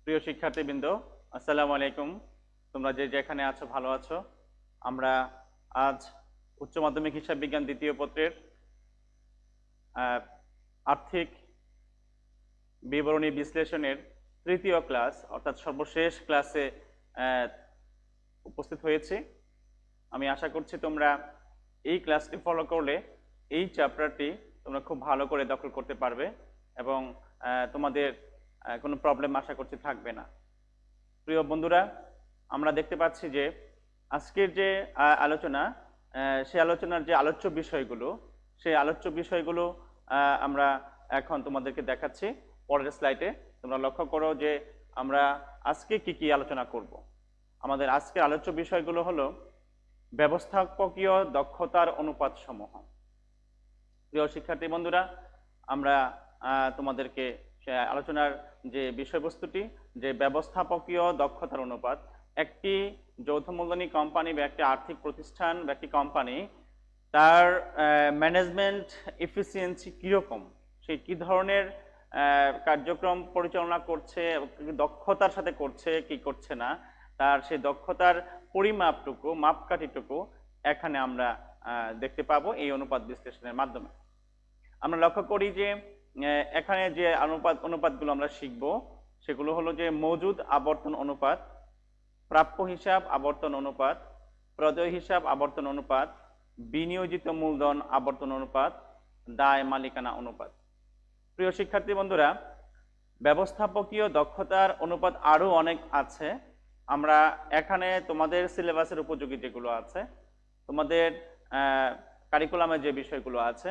প্রিয় শিক্ষার্থীবৃন্দ, আসসালামু আলাইকুম। তোমরা যে যেখানে আছো ভালো আছো। আমরা আজ উচ্চ মাধ্যমিক হিসাব বিজ্ঞান দ্বিতীয় পত্রের আর্থিক বিবরণী বিশ্লেষণের তৃতীয় ক্লাস অর্থাৎ সর্বশেষ ক্লাসে উপস্থিত হয়েছি। আমি আশা করছি তোমরা এই ক্লাসটি ফলো করলে এই চ্যাপ্টারটি তোমরা খুব ভালো করে দখল করতে পারবে এবং তোমাদের কোনো প্রবলেম আশা করছি থাকবে না। প্রিয় বন্ধুরা, আমরা দেখতে পাচ্ছি যে আজকের যে আলোচনা, সেই আলোচনার যে আলোচ্য বিষয়গুলো, সেই আলোচ্য বিষয়গুলো আমরা এখন তোমাদেরকে দেখাচ্ছি পরের স্লাইডে। তোমরা লক্ষ্য করো যে আমরা আজকে কি কি আলোচনা করব। আমাদের আজকের আলোচ্য বিষয়গুলো হলো ব্যবস্থাপকীয় দক্ষতার অনুপাত সমূহ। প্রিয় শিক্ষার্থী বন্ধুরা, আমরা তোমাদেরকে আলোচনার যে বিষয়বস্তুটি, যে ব্যবস্থাপকীয় দক্ষতার অনুপাত, একটি যৌথ মূলধনী কোম্পানি বা একটি আর্থিক প্রতিষ্ঠান বা একটি কোম্পানি, তার ম্যানেজমেন্ট এফিসিয়েন্সি কীরকম, সে কী ধরনের কার্যক্রম পরিচালনা করছে, দক্ষতার সাথে করছে কি করছে না, তার সেই দক্ষতার পরিমাপটুকু, মাপকাঠিটুকু এখানে আমরা দেখতে পাবো এই অনুপাত বিশ্লেষণের মাধ্যমে। আমরা লক্ষ্য করি যে এখানে যে অনুপাতগুলো আমরা শিখব সেগুলো হলো যে মজুদ আবর্তন অনুপাত, প্রাপ্য হিসাব আবর্তন অনুপাত, প্রদেয় হিসাব আবর্তন অনুপাত, বিনিয়োজিত মূলধন আবর্তন অনুপাত, দায় মালিকানা অনুপাত। প্রিয় শিক্ষার্থী বন্ধুরা, ব্যবস্থাপকীয় দক্ষতার অনুপাত আরও অনেক আছে। আমরা এখানে তোমাদের সিলেবাসের উপযোগী যেগুলো আছে, তোমাদের কারিকুলামে যে বিষয়গুলো আছে,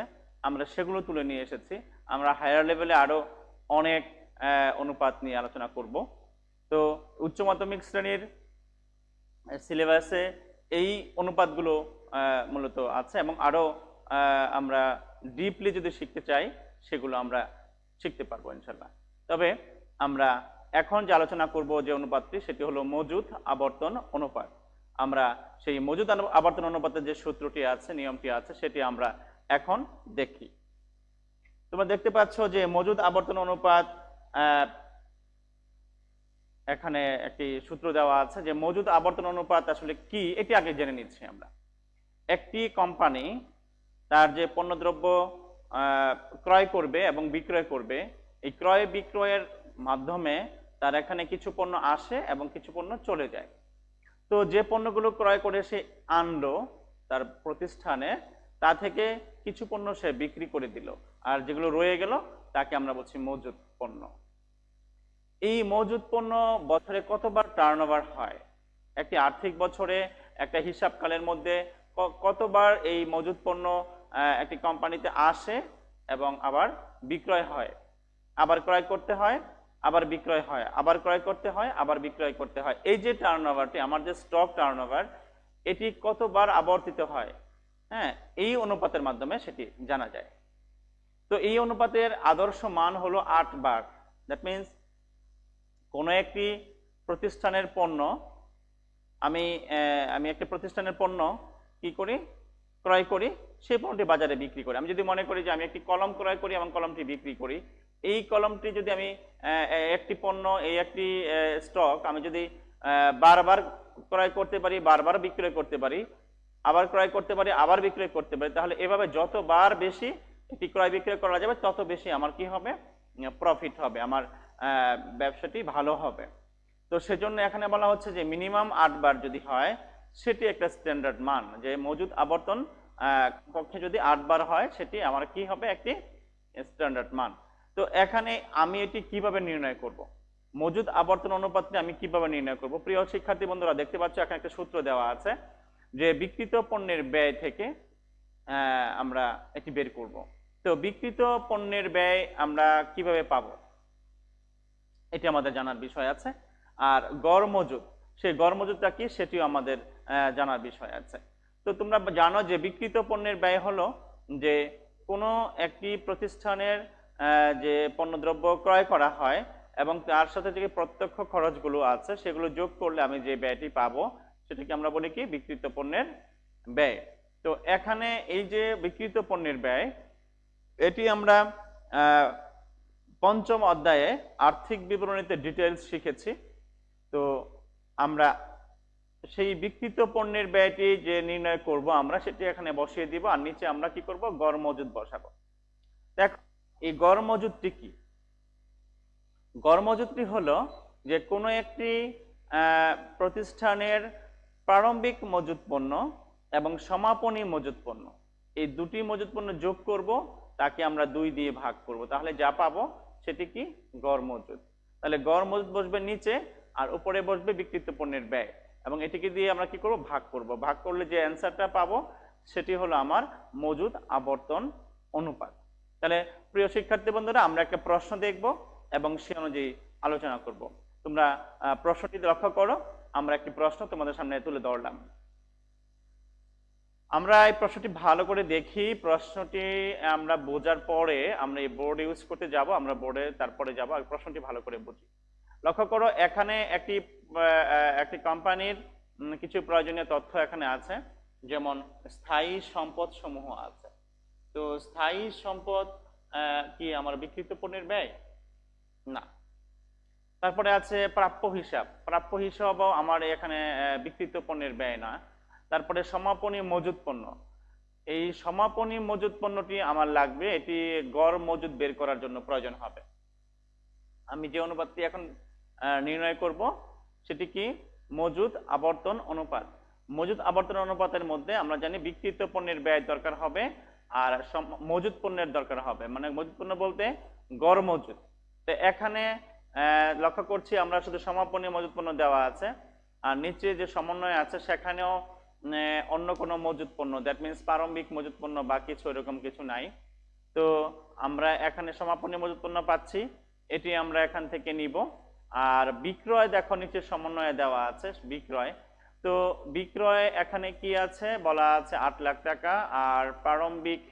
আমরা সেগুলো তুলে নিয়ে এসেছি। আমরা হায়ার লেভেলে আরও অনেক অনুপাত নিয়ে আলোচনা করব। তো উচ্চ মাধ্যমিক শ্রেণীর সিলেবাসে এই অনুপাতগুলো মূলত আছে এবং আরও আমরা ডিপলি যদি শিখতে চাই সেগুলো আমরা শিখতে পারবো ইনশাল্লাহ। তবে আমরা এখন যে আলোচনা করব যে অনুপাতটি, সেটি হলো মজুদ আবর্তন অনুপাত। আমরা সেই মজুদ আবর্তন অনুপাতের যে সূত্রটি আছে, নিয়মটি আছে, সেটি আমরা এখন দেখি। তোমরা দেখতে পাচ্ছ যে মজুদ আবর্তন অনুপাত, এখানে একটি সূত্র দেওয়া আছে যে মজুদ আবর্তন অনুপাত আসলে কি, এটি আগে জেনে নিচ্ছি আমরা। একটি কোম্পানি তার যে পণ্যদ্রব্য ক্রয় করবে এবং বিক্রয় করবে, এই ক্রয় বিক্রয়ের মাধ্যমে তার এখানে কিছু পণ্য আসে এবং কিছু পণ্য চলে যায়। তো যে পণ্যগুলো ক্রয় করে সে আনলো তার প্রতিষ্ঠানে, তা থেকে কিছু পণ্য সে বিক্রি করে দিল, আর যেগুলো রয়ে গেল তাকে আমরা বলছি মজুদ পণ্য। এই মজুদ পণ্য বছরে কতবার টার্নওভার হয়, একটি আর্থিক বছরে একটা হিসাবকালের মধ্যে কতবার এই মজুদ পণ্য একটি কোম্পানিতে আসে এবং আবার বিক্রয় হয়, আবার ক্রয় করতে হয়, আবার বিক্রয় হয়, আবার ক্রয় করতে হয়, আবার বিক্রয় করতে হয়। এই যে টার্নওভারটি, আমার যে স্টক টার্নওভার, এটি কতবার আবর্তিত হয়, হ্যাঁ, এই অনুপাতের মাধ্যমে সেটি জানা যায়। তো এই অনুপাতের আদর্শ মান হলো 8 বার। দ্যাট মিনস কোনো একটি প্রতিষ্ঠানের পণ্য, আমি একটি প্রতিষ্ঠানের পণ্য কি করি, ক্রয় করি, সেই পণ্যটি বাজারে বিক্রি করি। আমি যদি মনে করি যে আমি একটি কলম ক্রয় করি এবং কলমটি বিক্রি করি, এই কলমটি যদি আমি একটি পণ্য, এই একটি স্টক আমি যদি বারবার ক্রয় করতে পারি, বারবার বিক্রয় করতে পারি, আবার ক্রয় করতে পারি, আবার বিক্রয় করতে পারি, তাহলে এভাবে যতবার বেশি এটি ক্রয় বিক্রয় করা যাবে তত বেশি আমার কি হবে, প্রফিট হবে, আমার ব্যবসাটি ভালো হবে। তো সেজন্য এখানে বলা হচ্ছে যে মিনিমাম 8 বার যদি হয় সেটি একটা স্ট্যান্ডার্ড মান, যে মজুদ আবর্তন পক্ষে যদি 8 বার হয় সেটি আমার কি হবে, একটি স্ট্যান্ডার্ড মান। তো এখানে আমি এটি কিভাবে নির্ণয় করব, মজুদ আবর্তন অনুপাতটি আমি কিভাবে নির্ণয় করব? প্রিয় শিক্ষার্থী বন্ধুরা, দেখতে পাচ্ছ এখানে একটা সূত্র দেওয়া আছে যে বিক্রিত পণ্যের ব্যয় থেকে আমরা এটি বের করব। তো বিক্রিত পণ্যের ব্যয় আমরা কিভাবে পাবো, এটি আমাদের জানার বিষয় আছে। আর গড় মজুদ, সেই গড় মজুদটা কি সেটিও আমাদের জানার বিষয় আছে। তো তোমরা জানো যে বিক্রিত পণ্যের ব্যয় হলো যে কোনো একটি প্রতিষ্ঠানের যে পণ্যদ্রব্য ক্রয় করা হয় এবং তার সাথে যে প্রত্যক্ষ খরচগুলো আছে সেগুলো যোগ করলে আমি যে ব্যয়টি পাবো সেটাকে আমরা বলি কি, বিক্রিত পণ্যের ব্যয়। তো এখানে এই যে বিক্রিত পণ্যের ব্যয়, এটি আমরা পঞ্চম অধ্যায়ে আর্থিক বিবরণীতে ডিটেলস শিখেছি। তো আমরা সেই বিক্রিত পণ্যের ব্যয়টি যে নির্ণয় করব আমরা সেটি এখানে বসিয়ে দিব, আর নিচে আমরা কি করব, গড় মজুদ বসাবো। দেখ, এই গড় মজুদটি কি? গড় মজুদটি হলো যে কোনো একটি প্রতিষ্ঠানের প্রারম্ভিক মজুদ পণ্য এবং সমাপনী মজুদ পণ্য, এই দুটি মজুদ পণ্য যোগ করব, তাকে আমরা 2 দিয়ে ভাগ করব, তাহলে যা পাবো সেটি কি, গড় মজুদ। তাহলে গড় মজুদ বসবে নিচে, আর উপরে বসবে বিক্রিত পণ্যের ব্যয়, এবং এটিকে দিয়ে আমরা কি করব, ভাগ করব। ভাগ করলে যে অ্যান্সারটা পাবো সেটি হলো আমার মজুদ আবর্তন অনুপাত। তাহলে প্রিয় শিক্ষার্থী বন্ধুরা, আমরা একটা প্রশ্ন দেখব এবং সে অনুযায়ী আলোচনা করব। তোমরা প্রশ্নটি লক্ষ্য করো। আমরা একটি প্রশ্ন তোমাদের সামনে তুলে ধরলাম। আমরা এই প্রশ্নটি ভালো করে দেখি। প্রশ্নটি আমরা বোঝার পরে আমরা এই বোর্ড ইউজ করতে যাব, আমরা বোর্ডে তারপরে যাব, আর প্রশ্নটি ভালো করে বুঝি। লক্ষ্য করো, এখানে একটি কোম্পানির কিছু প্রয়োজনীয় তথ্য এখানে আছে, যেমন স্থায়ী সম্পদ সমূহ আছে। তো স্থায়ী সম্পদ কি আমার বিক্রিত পণ্যের ব্যয়? না। তারপরে আছে প্রাপ্য হিসাব। প্রাপ্য হিসাবও আমার এখানে বিক্রিত পণ্যের ব্যয় না। তারপরে সমাপনী মজুদ পণ্য, এই সমাপনী মজুদ পণ্যটি আমার লাগবে, এটি গড় মজুদ বের করার জন্য প্রয়োজন হবে। আমি যে অনুপাতটি এখন নির্ণয় করব সেটি কি, মজুদ আবর্তন অনুপাত। মজুদ আবর্তন অনুপাতের মধ্যে আমরা জানি বিক্রিত পণ্যের ব্যয় দরকার হবে আর মজুদ পণ্যের দরকার হবে, মানে মজুদ পণ্য বলতে গড় মজুদ। তো এখানে লক্ষ্য করছি আমরা শুধু সমাপনী মজুদ পণ্য দেওয়া আছে, আর নিচে যে সমন্বয় আছে সেখানেও অন্য কোনো মজুদ পণ্য, দ্যাট মিনস প্রারম্ভিক মজুদ পণ্য বা কিছু এরকম কিছু নাই। তো আমরা এখানে সমাপনী মজুদ পণ্য পাচ্ছি, এটি আমরা এখান থেকে নিব। আর বিক্রয় দেখো নিচে সমন্বয়ে দেওয়া আছে বিক্রয়। তো বিক্রয় এখানে কি আছে, বলা আছে 8 লাখ টাকা, আর প্রারম্ভিক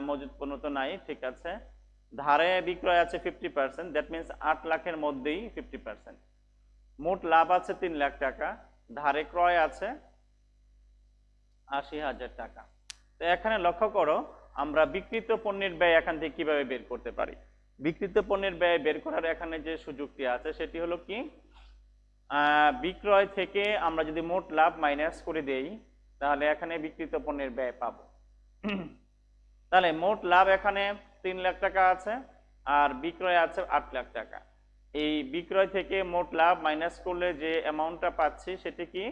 মজুদ পণ্য তো নাই, ঠিক আছে। ধারে বিক্রয় আছে 50%, দ্যাট মিনস 8 লাখের মধ্যেই 50%। মোট লাভ আছে 3 লাখ টাকা, ধারে ক্রয় আছে 80,000 টাকা। তো এখানে লক্ষ্য করো, আমরা বিক্রিত পণ্যের ব্যয় এখান থেকে কিভাবে বের করতে পারি। বিক্রিত পণ্যের ব্যয় বের করার এখানে যে সুযোগটি আছে সেটি হলো কি, বিক্রয় থেকে আমরা যদি মোট লাভ মাইনাস করে দেই তাহলে এখানে বিক্রিত পণ্যের ব্যয় পাবো। তাহলে মোট লাভ এখানে 3 লাখ টাকা আছে, আর বিক্রয় আছে 8 লাখ টাকা। এই বিক্রয় থেকে মোট লাভ মাইনাস করলে যে অ্যামাউন্টটা পাচ্ছি সেটি কি,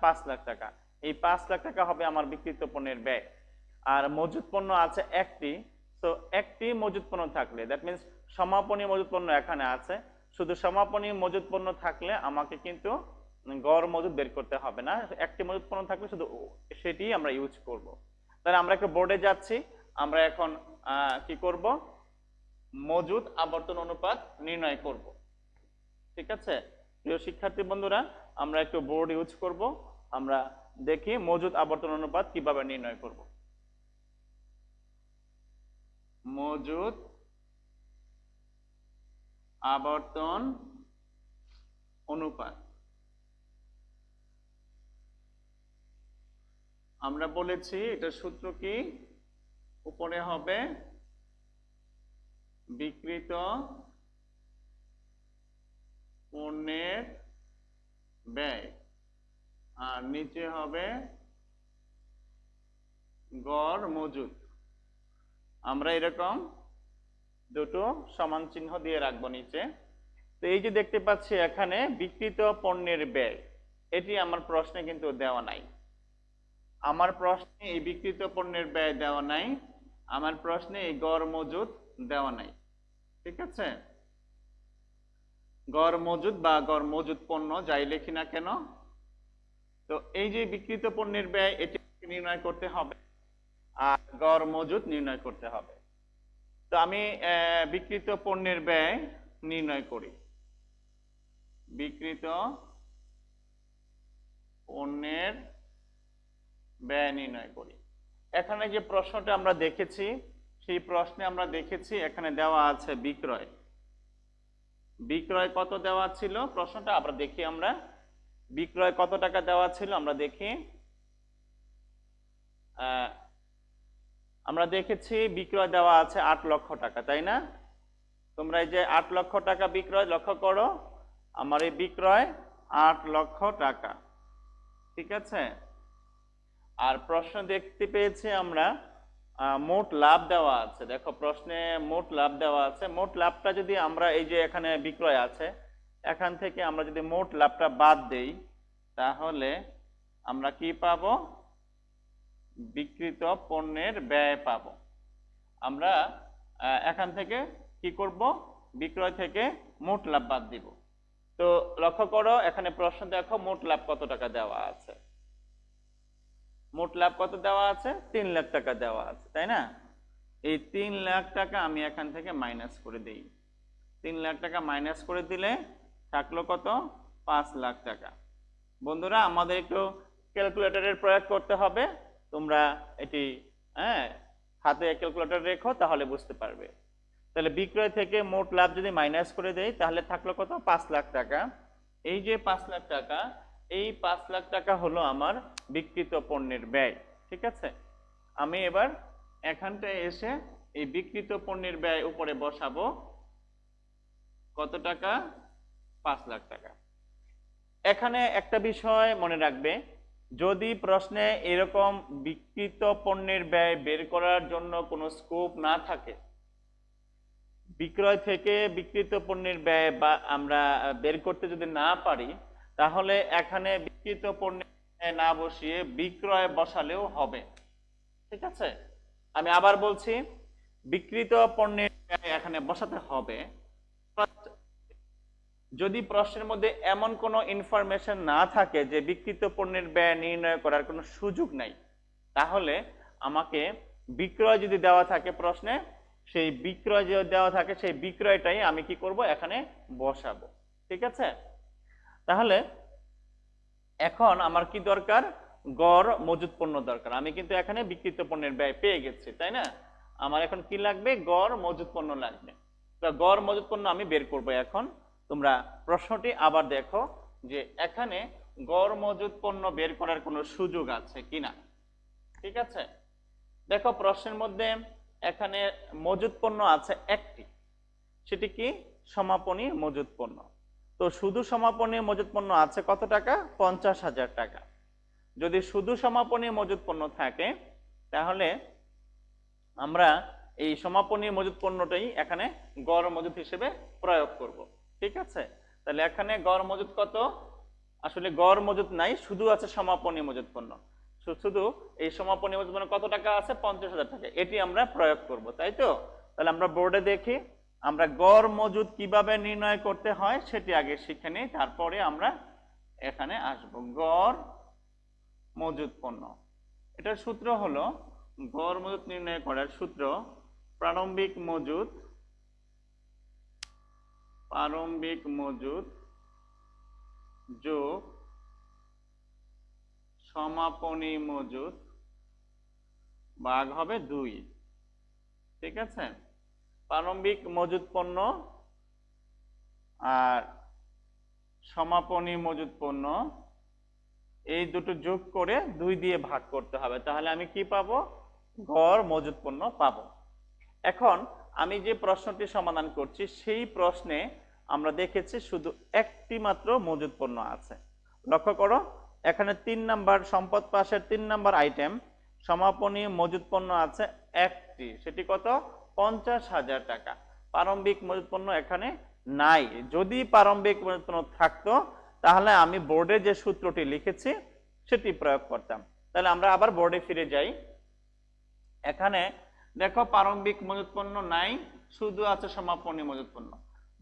5 লাখ টাকা। এই 5 লাখ টাকা হবে আমার বিক্রিত পণ্যের ব্যয়। আর মজুদ পণ্য আছে একটি, তো একটি মজুদ পণ্য থাকলে, দ্যাট মিনস সমাপনী মজুদ পণ্য এখানে আছে, শুধু সমাপনী মজুদ পণ্য থাকলে আমাকে কিন্তু গড় মজুদ বের করতে হবে না, একটি মজুদ পণ্য থাকলে শুধু সেটি আমরা ইউজ করব। তাহলে আমরা একটা বোর্ডে যাচ্ছি, আমরা এখন কি করব, মজুদ আবর্তন অনুপাত নির্ণয় করব। ঠিক আছে প্রিয় শিক্ষার্থী বন্ধুরা, আমরা একটু বোর্ড ইউজ করব, আমরা দেখি মজুদ আবর্তন অনুপাত কিভাবে নির্ণয় করব। মজুদ আবর্তন অনুপাত, আমরা বলেছি এটার সূত্র কি, উপরে হবে বিক্রিত পণ্যের ব্যয় আর নিচে হবে গড় মজুদ। আমরা এরকম দুটো সমান চিহ্ন দিয়ে রাখবো নিচে। তো এই যে দেখতে পাচ্ছি এখানে বিক্রিত পণ্যের ব্যয়, এটি আমার প্রশ্নে কিন্তু দেওয়া নাই। আমার প্রশ্নে এই বিক্রিত পণ্যের ব্যয় দেওয়া নাই, আমার প্রশ্নে এই গড় মজুদ দেওয়া নাই। ঠিক আছে, গড় মজুদ বা গড় মজুদ পণ্য যাই লিখি না কেন, তো এই যে বিক্রিত পণ্যের ব্যয় এটি নির্ণয় করতে হবে আর গড় মজুদ নির্ণয় করতে হবে। তো আমি বিক্রিত পণ্যের ব্যয় নির্ণয় করি, বিক্রিত পণ্যের ব্যয় নির্ণয় করি। এখানে যে প্রশ্নটা আমরা দেখেছি সেই প্রশ্নে আমরা দেখেছি এখানে দেওয়া আছে বিক্রয়। বিক্রয় কত দেওয়া ছিল প্রশ্নটা আমরা দেখি, আমরা বিক্রয় কত টাকা দেওয়া ছিল আমরা দেখি। আমরা দেখেছি বিক্রয় দেওয়া আছে 8 লক্ষ টাকা, তাই না? তোমরা এই যে 8 লক্ষ টাকা বিক্রয় লক্ষ্য করো, আমার এই বিক্রয় 8 লক্ষ টাকা, ঠিক আছে। আর প্রশ্ন দেখতে পেয়েছি আমরা মোট লাভ দেওয়া আছে। দেখো প্রশ্নে মোট লাভ দেওয়া আছে। মোট লাভটা যদি আমরা এই যে এখানে বিক্রয় আছে, এখান থেকে আমরা যদি মোট লাভটা বাদ দেই, তাহলে আমরা কি পাবো? বিক্রিত পণ্যের ব্যয় পাবো। আমরা এখান থেকে কি করব? বিক্রয় থেকে মোট লাভ বাদ দিব। তো লক্ষ্য করো এখানে প্রশ্ন দেখো মোট লাভ কত টাকা দেওয়া আছে। মোট লাভ কত দেওয়া আছে? 3 লাখ টাকা দেওয়া আছে, তাই না? এই 3 লাখ টাকা আমি এখান থেকে মাইনাস করে দেই। 3 লাখ টাকা মাইনাস করে দিলে থাকলো কত? 5 লাখ টাকা। বন্ধুরা আমাদের একটু ক্যালকুলেটরের প্রয়োগ করতে হবে। তোমরা এটি হাতে ক্যালকুলেটর রেখো, তাহলে বুঝতে পারবে। তাহলে বিক্রয় থেকে মোট লাভ যদি মাইনাস করে দেই, তাহলে থাকলো কত? 5 লাখ টাকা। এই যে 5 লাখ টাকা, এই 5 লাখ টাকা হলো আমার বিক্রিত পণ্যের ব্যয়, ঠিক আছে। আমি এবার এখানটায় এসে এই বিক্রিত পণ্যের ব্যয় উপরে বসাবো। কত টাকা? 5 লাখ টাকা। এখানে একটা বিষয় মনে রাখবে, যদি প্রশ্নে এরকম বিক্রিত পণ্যের ব্যয় বের করার জন্য কোনো স্কোপ না থাকে, বিক্রয় থেকে বিক্রিত পণ্যের ব্যয় বা আমরা বের করতে যদি না পারি, তাহলে এখানে বিক্রিত পণ্যের ব্যয় না বসিয়ে বিক্রয় বসালেও হবে, ঠিক আছে। আমি আবার বলছি, বিক্রিত পণ্যের ব্যয় এখানে বসাতে হবে। যদি প্রশ্নের মধ্যে এমন কোনো ইনফরমেশন না থাকে যে বিক্রিত পণ্যের ব্যয় নির্ণয় করার কোনো সুযোগ নাই, তাহলে আমাকে বিক্রয় যদি দেওয়া থাকে প্রশ্নে, সেই বিক্রয় যে দেওয়া থাকে সেই বিক্রয়টাই আমি কি করব? এখানে বসাবো, ঠিক আছে। তাহলে এখন আমার কি দরকার? গড় মজুত পণ্য দরকার। আমি কিন্তু এখানে বিক্রিত পণ্যের ব্যয় পেয়ে গেছি, তাই না? আমার এখন কি লাগবে? গড় মজুত পণ্য লাগবে। তো গড় মজুত পণ্য আমি বের করব এখন। তোমরা প্রশ্নটি আবার দেখো যে এখানে গড় মজুত পণ্য বের করার কোনো সুযোগ আছে কিনা, ঠিক আছে। দেখো প্রশ্নের মধ্যে এখানে মজুত পণ্য আছে একটি, সেটি কি? সমাপনী মজুত পণ্য। তো শুধু সমাপনী মজুত পণ্য আছে কত টাকা? 50,000 টাকা। যদি শুধু সমাপনী মজুত পণ্য থাকে, তাহলে আমরা এই সমাপনী মজুত পণ্যটাই এখানে গড় মজুত হিসেবে প্রয়োগ করব, ঠিক আছে। তাহলে এখানে গড় মজুত কত? আসলে গড় মজুত নাই, শুধু আছে সমাপনী মজুত পণ্য। শুধু এই সমাপনী মজুত পণ্য কত টাকা আছে? 50,000 টাকা। এটি আমরা প্রয়োগ করব, তাই তো? তাহলে আমরা বোর্ডে দেখি, আমরা গড় মজুত কিভাবে নির্ণয় করতে হয় সেটি আগে শিখে নিই, তারপরে আমরা এখানে আসব। গড় মজুত পণ্য, এটার সূত্র হলো, গড় মজুত নির্ণয় করার সূত্র প্রারম্ভিক মজুত যোগ সমাপনী মজুত ভাগ হবে 2, ঠিক আছে। প্রারম্ভিক মজুত পণ্য আর সমাপনী মজুত পণ্য এই দুটো যোগ করে 2 দিয়ে ভাগ করতে হবে, তাহলে আমি কি পাবো? গড় মজুত পণ্য পাবো। এখন আমি যে প্রশ্নটি সমাধান করছি, সেই প্রশ্নে আমরা দেখেছি শুধু একটি মাত্র মজুত পণ্য আছে। লক্ষ্য করো এখানে 3 নাম্বার সম্পদ পাশের 3 নাম্বার আইটেম সমাপনী মজুত পণ্য আছে একটি, সেটি কত? 50,000 টাকা। প্রারম্ভিক মজুত পণ্য এখানে নাই। যদি প্রারম্ভিক মজুত পণ্য থাকতো, তাহলে আমি বোর্ডে যে সূত্রটি লিখেছি সেটি প্রয়োগ করতাম। তাহলে আমরা আবার বোর্ডে ফিরে যাই। এখানে দেখো প্রারম্ভিক মজুত পণ্য নাই, শুধু আছে সমাপনী মজুত পণ্য।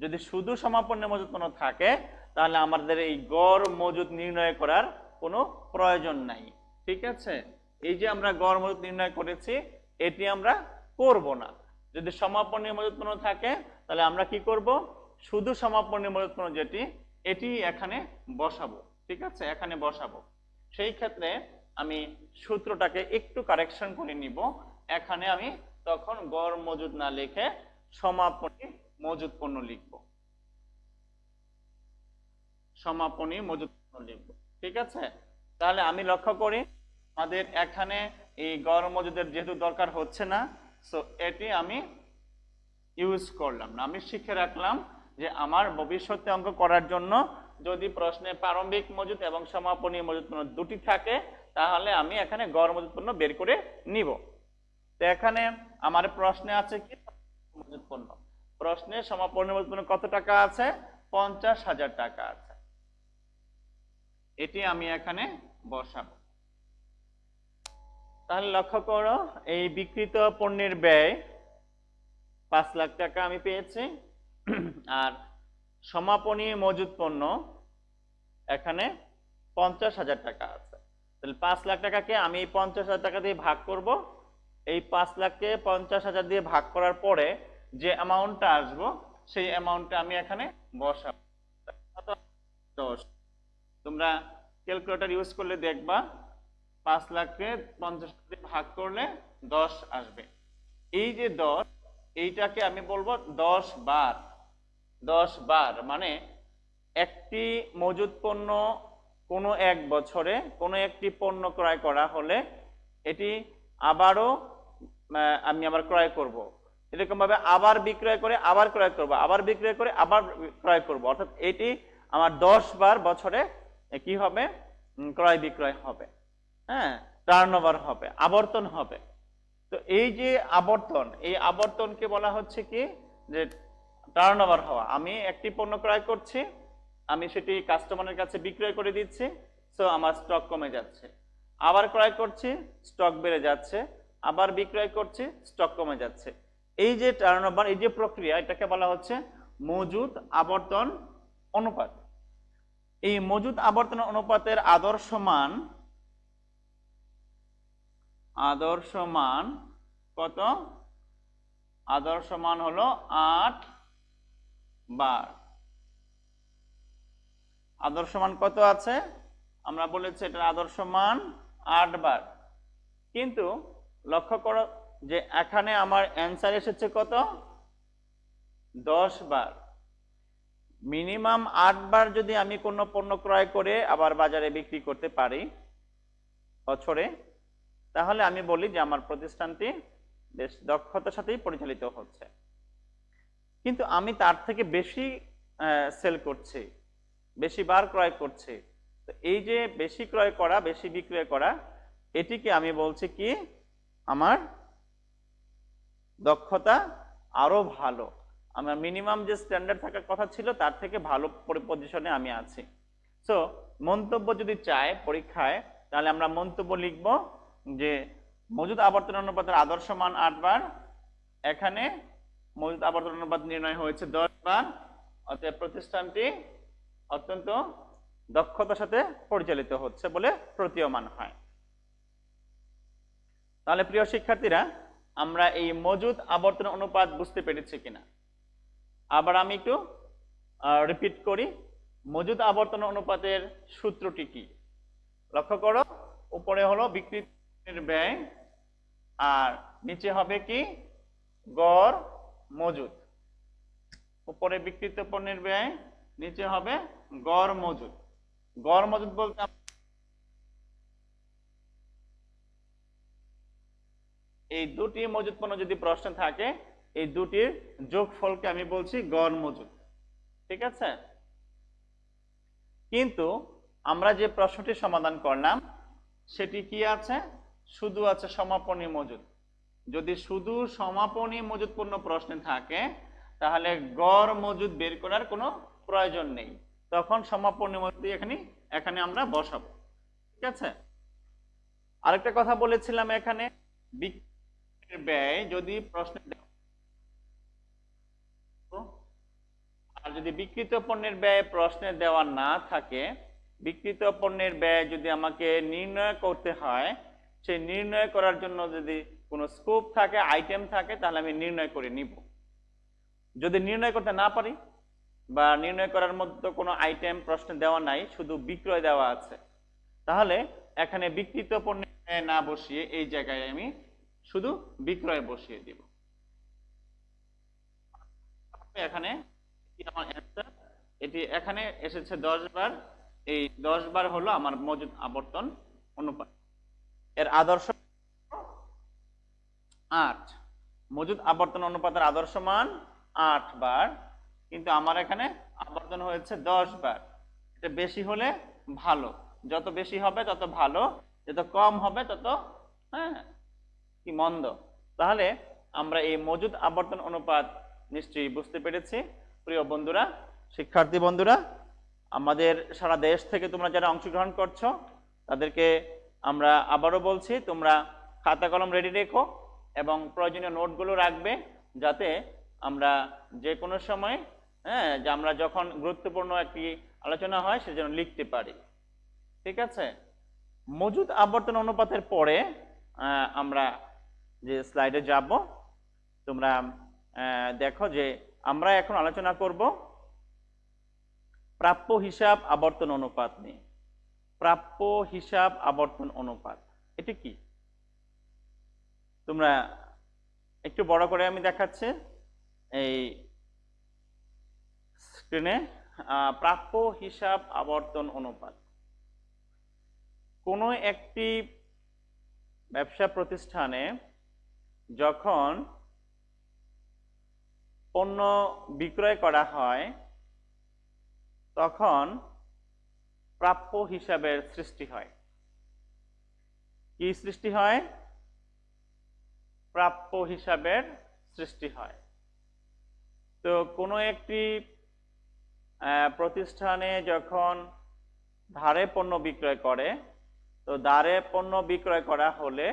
যদি শুধু সমাপনী মজুত পণ্য থাকে, তাহলে আমাদের এই গড় মজুত নির্ণয় করার কোনো প্রয়োজন নাই, ঠিক আছে। এই যে আমরা গড় মজুত নির্ণয় করেছি, এটি আমরা করব না। যদি সমাপনী মজুত পণ্য থাকে, তাহলে আমরা কি করব? শুধু সমাপনী মজুত পণ্য যেটি, এটি এখানে বসাবো, ঠিক আছে, এখানে বসাবো। সেই ক্ষেত্রে আমি সূত্রটাকে একটু কারেকশন করে নিব। এখানে আমি তখন গড় মজুত না লিখে সমাপনী মজুত পণ্য লিখব, সমাপনী মজুত পণ্য লিখব, ঠিক আছে। তাহলে আমি লক্ষ্য করি আমাদের এখানে এই গড় মজুদের যেহেতু দরকার হচ্ছে না, সো এটি আমি ইউজ করলাম না। আমি শিখে রাখলাম যে আমার ভবিষ্যতে অঙ্ক করার জন্য যদি প্রশ্নে প্রারম্ভিক মজুদ এবং সমাপনী মজুদ পণ্য দুটি থাকে, তাহলে আমি এখানে গড় মজুদ পণ্য বের করে নিব। তো এখানে আমার প্রশ্নে আছে কি মজুদ পণ্য, প্রশ্নে সমাপনী মজুদ পণ্য কত টাকা আছে? 50,000 টাকা আছে। এটি আমি এখানে বসাবো। তাহলে লক্ষ্য করো, এই বিক্রিত পণ্যের ব্যয় 5 লাখ টাকা আমি পেয়েছি, আর সমাপনী মজুদ পণ্য এখানে 50,000 টাকা আছে। তাহলে 5 লাখ টাকাকে আমি 50,000 টাকা দিয়ে ভাগ করব। এই 5 লাখকে 50,000 দিয়ে ভাগ করার পরে যে অ্যামাউন্টটা আসবো সেই অ্যামাউন্টটা আমি এখানে বসাবো। 10। তোমরা ক্যালকুলেটর ইউজ করলে দেখবা 5 লাখকে 50 দিয়ে ভাগ করলে 10 আসবে। এই যে 10, এইটাকে আমি বলবো 10 বার। 10 বার মানে একটি মজুদ পণ্য কোনো এক বছরে কোনো একটি পণ্য ক্রয় করা হলে এটি আবারও আমি আবার ক্রয় করব, এরকম ভাবে আবার বিক্রয় করে আবার ক্রয় করব, আবার বিক্রয় করে আবার ক্রয় করব, অর্থাৎ এটি আমার 10 বার বছরে কি হবে? ক্রয় বিক্রয় হবে, হ্যাঁ, টার্নওভার হবে, আবর্তন হবে। তো এই যে আবর্তন, এই আবর্তনকে বলা হচ্ছে কি যে টার্নওভার হওয়া। আমি একটি পণ্য ক্রয় করছি, আমি সেটি কাস্টমারের কাছে বিক্রয় করে দিচ্ছি, সো আমার স্টক কমে যাচ্ছে। আবার ক্রয় করছি, স্টক বেড়ে যাচ্ছে, আবার বিক্রয় করছি, স্টক কমে যাচ্ছে। এই যে টার্নওভার, এই যে প্রক্রিয়া, এটাকে বলা হচ্ছে মজুদ আবর্তন অনুপাত। এই মজুদ আবর্তন অনুপাতের আদর্শ মান কত? আদর্শ মান হলো 8 বার। আদর্শ মান কত আছে? আমরা বলেছি এটার আদর্শ মান 8 বার। কিন্তু লক্ষ্য করো যে এখানে আমার অ্যান্সার এসেছে কত? 10 বার। মিনিমাম 8 বার যদি আমি কোনো পণ্য ক্রয় করে আবার বাজারে বিক্রি করতে পারি বছরে, তাহলে আমি বলি যে আমার প্রতিষ্ঠানটি বেশ দক্ষতার সাথেই পরিচালিত হচ্ছে। কিন্তু আমি তার থেকে বেশি সেল করছি, বেশি বার ক্রয় করছি, তো এই যে বেশি ক্রয় করা, বেশি বিক্রয় করা, এটিকে আমি বলছি কি আমার দক্ষতা আরো ভালো, আমার মিনিমাম যে স্ট্যান্ডার্ড থাকার কথা ছিল তার থেকে ভালো পজিশনে আমি আছি। সো মন্তব্য যদি চায় পরীক্ষায়, তাহলে আমরা মন্তব্য লিখব যে মজুদ আবর্তন অনুপাতের আদর্শ মান 8 বার, এখানে মজুদ আবর্তন অনুপাত নির্ণয় হয়েছে 10 বার, অতএব প্রতিষ্ঠানটি অত্যন্ত দক্ষতার সাথে পরিচালিত হচ্ছে বলে প্রতীয়মান হয়। তাহলে প্রিয় শিক্ষার্থীরা, আমরা এই মজুদ আবর্তন অনুপাত বুঝতে পেরেছি কিনা? আবার আমি একটু রিপিট করি। মজুদ আবর্তন অনুপাতের সূত্রটি কি? লক্ষ্য করো, উপরে হলো বিক্রিত পণ্যের ব্যয় আর নিচে হবে কি গড় মজুদ। উপরে বিক্রিত পণ্যের ব্যয়, নিচে হবে গড় মজুদ। গড় মজুদ বলতে এই দুটি মজুদ পণ্য যদি প্রশ্নে থাকে, এই দুটির যোগফলকে আমি বলছি গড় মজুদ। ঠিক আছে? কিন্তু আমরা যে প্রশ্নটি সমাধান করলাম সেটি কি আছে? শুধু আছে সমাপনী মজুদ। যদি শুধু সমাপনী মজুদ পণ্য প্রশ্নে থাকে তাহলে গড় মজুদ বের করার কোনো প্রয়োজন নেই, তখন সমাপনী মজুদ এখানে আমরা বসাবো। ঠিক আছে? আরেকটা কথা বলেছিলাম, এখানে ব্যয় যদি প্রশ্নে, আর যদি বিক্রিত পণ্যের ব্যয় প্রশ্নে দেওয়া না থাকে, বিক্রিত পণ্যের ব্যয় যদি আমাকে নির্ণয় করতে হয়, সেই নির্ণয় করার জন্য যদি কোনো স্কোপ থাকে, আইটেম থাকে, তাহলে আমি নির্ণয় করে নিব। যদি নির্ণয় করতে না পারি বা নির্ণয় করার মধ্যে কোনো আইটেম প্রশ্নে দেওয়া নাই, শুধু বিক্রয় দেওয়া আছে, তাহলে এখানে বিক্রিত পণ্যের ব্যয় না বসিয়ে এই জায়গায় আমি শুধু বিক্রয় বসিয়ে দিব। এখানে আমার অ্যান্সার, এটি এখানে এসেছে 10 বার। এই 10 বার হলো আমার মজুদ আবর্তন অনুপাত। এর আদর্শ 8, মজুদ আবর্তন অনুপাতের আদর্শ মান 8 বার, কিন্তু আমার এখানে আবর্তন হয়েছে 10 বার। এটা বেশি হলে ভালো, যত বেশি হবে তত ভালো, যত কম হবে তত কি মন্দ। তাহলে আমরা এই মজুদ আবর্তন অনুপাত নিশ্চয়ই বুঝতে পেরেছি। প্রিয় বন্ধুরা, শিক্ষার্থী বন্ধুরা, আমাদের সারা দেশ থেকে তোমরা যারা অংশগ্রহণ করছো তাদেরকে আমরা আবারও বলছি, তোমরা খাতা কলম রেডি রেখো এবং প্রয়োজনীয় নোটগুলো রাখবে, যাতে আমরা যে কোনো সময় যে আমরা যখন গুরুত্বপূর্ণ একটি আলোচনা হয় সেজন্য লিখতে পারি। ঠিক আছে? মজুদ আবর্তন অনুপাতের পরে আমরা যে স্লাইডে যাব, তোমরা দেখো যে আমরা এখন আলোচনা করব প্রাপ্য হিসাব আবর্তন অনুপাত নিয়ে। প্রাপ্য হিসাব আবর্তন অনুপাত এটি কি? তোমরা একটু বড় করে আমি দেখাচ্ছি এই স্ক্রিনে। প্রাপ্য হিসাব আবর্তন অনুপাত কোনো একটি ব্যবসা প্রতিষ্ঠানে যখন পণ্য বিক্রয় করা হয় তখন প্রাপ্য হিসাবের সৃষ্টি হয়। কি সৃষ্টি হয়? প্রাপ্য হিসাবের সৃষ্টি হয়। তো কোনো একটি প্রতিষ্ঠানে যখন ধারে পণ্য বিক্রয় করে, তো ধারে পণ্য বিক্রয় করা হলে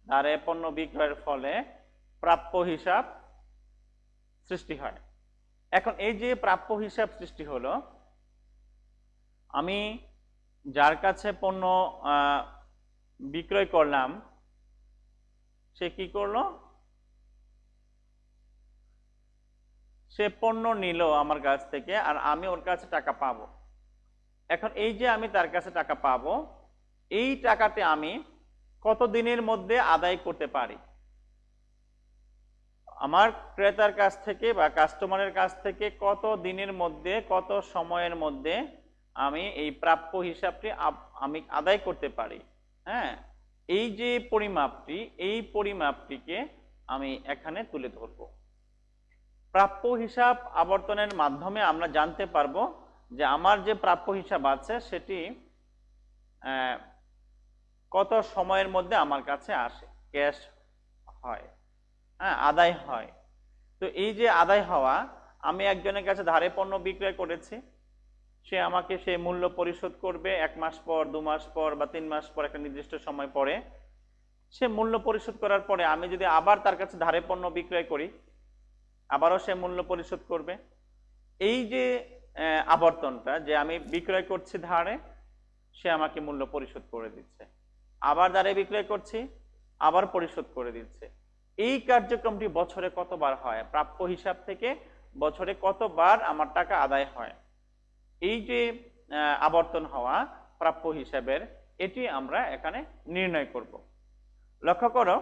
ধারে পণ্য বিক্রয়ের ফলে প্রাপ্য হিসাব সৃষ্টি হয়। এখন এই যে প্রাপ্য হিসাব সৃষ্টি হলো, আমি যার কাছে পণ্য বিক্রয় করলাম সে কি করলো? সে পণ্য নিল আমার কাছ থেকে, আর আমি ওর কাছে টাকা পাবো। এখন এই যে আমি তার কাছে টাকা পাবো, এই টাকাতে আমি কত দিনের মধ্যে আদায় করতে পারি? আমার ক্রেতার কাছ থেকে বা কাস্টমারের কাছ থেকে কত দিনের মধ্যে, কত সময়ের মধ্যে আমি এই প্রাপ্য হিসাবটি আমি আদায় করতে পারি। এই যে পরিমাপটি, এই পরিমাপটিকে আমি এখানে তুলে ধরব। প্রাপ্য হিসাব আবর্তনের মাধ্যমে আমরা জানতে পারবো যে আমার যে প্রাপ্য হিসাব আছে সেটি কত সময়ের মধ্যে আমার কাছে আসে, ক্যাশ হয়, আদায় হয়। তো এই যে আদায় হওয়া, আমি একজনের কাছে ধারে পণ্য বিক্রয় করেছি, সে আমাকে সে মূল্য পরিশোধ করবে 1 মাস পর, 2 মাস পর বা 3 মাস পর, একটা নির্দিষ্ট সময় পরে। সে মূল্য পরিশোধ করার পরে আমি যদি আবার তার কাছে ধারে পণ্য বিক্রয় করি, আবারও সে মূল্য পরিশোধ করবে। এই যে আবর্তনটা, যে আমি বিক্রয় করছি ধারে, সে আমাকে মূল্য পরিশোধ করে দিচ্ছে, আবার ধারে বিক্রয় করছি, আবার পরিশোধ করে দিচ্ছে। এই কার্যক্রমটি বছরে কতবার হয়? প্রাপ্য হিসাব থেকে বছরে কতবার আমার টাকা আদায় হয়, এই যে আবর্তন হওয়া প্রাপ্য হিসাবের, এটি আমরা এখানে নির্ণয় করব। লক্ষ্য করো,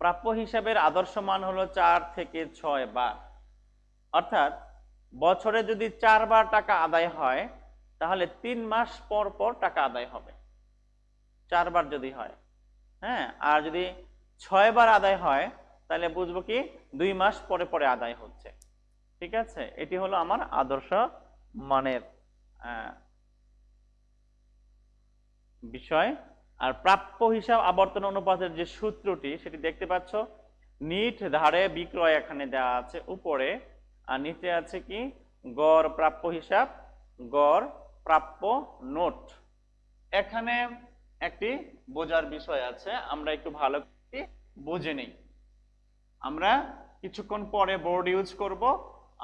প্রাপ্য হিসাবের আদর্শ মান হলো 4 থেকে 6 বার। অর্থাৎ বছরে যদি 4 বার টাকা আদায় হয়, তাহলে 3 মাস পর পর টাকা আদায় হবে, 4 বার যদি হয়। আর যদি 6 বার আদায় হয়, তাহলে বুঝবো কি 2 মাস পরে পরে আদায় হচ্ছে। ঠিক আছে? এটি হলো আমার আদর্শ মানের বিষয়। আর প্রাপ্য হিসাব আবর্তন অনুপাতের যে সূত্রটি, সেটি দেখতে পাচ্ছ, নিট ধারে বিক্রয় এখানে দেওয়া আছে উপরে, আর নিচে আছে কি গড় প্রাপ্য হিসাব, গড় প্রাপ্য নোট। এখানে একটি বোঝার বিষয় আছে, আমরা একটু ভালো করে বুঝে নেই। আমরা কিছুক্ষণ পরে বোর্ড ইউজ করব,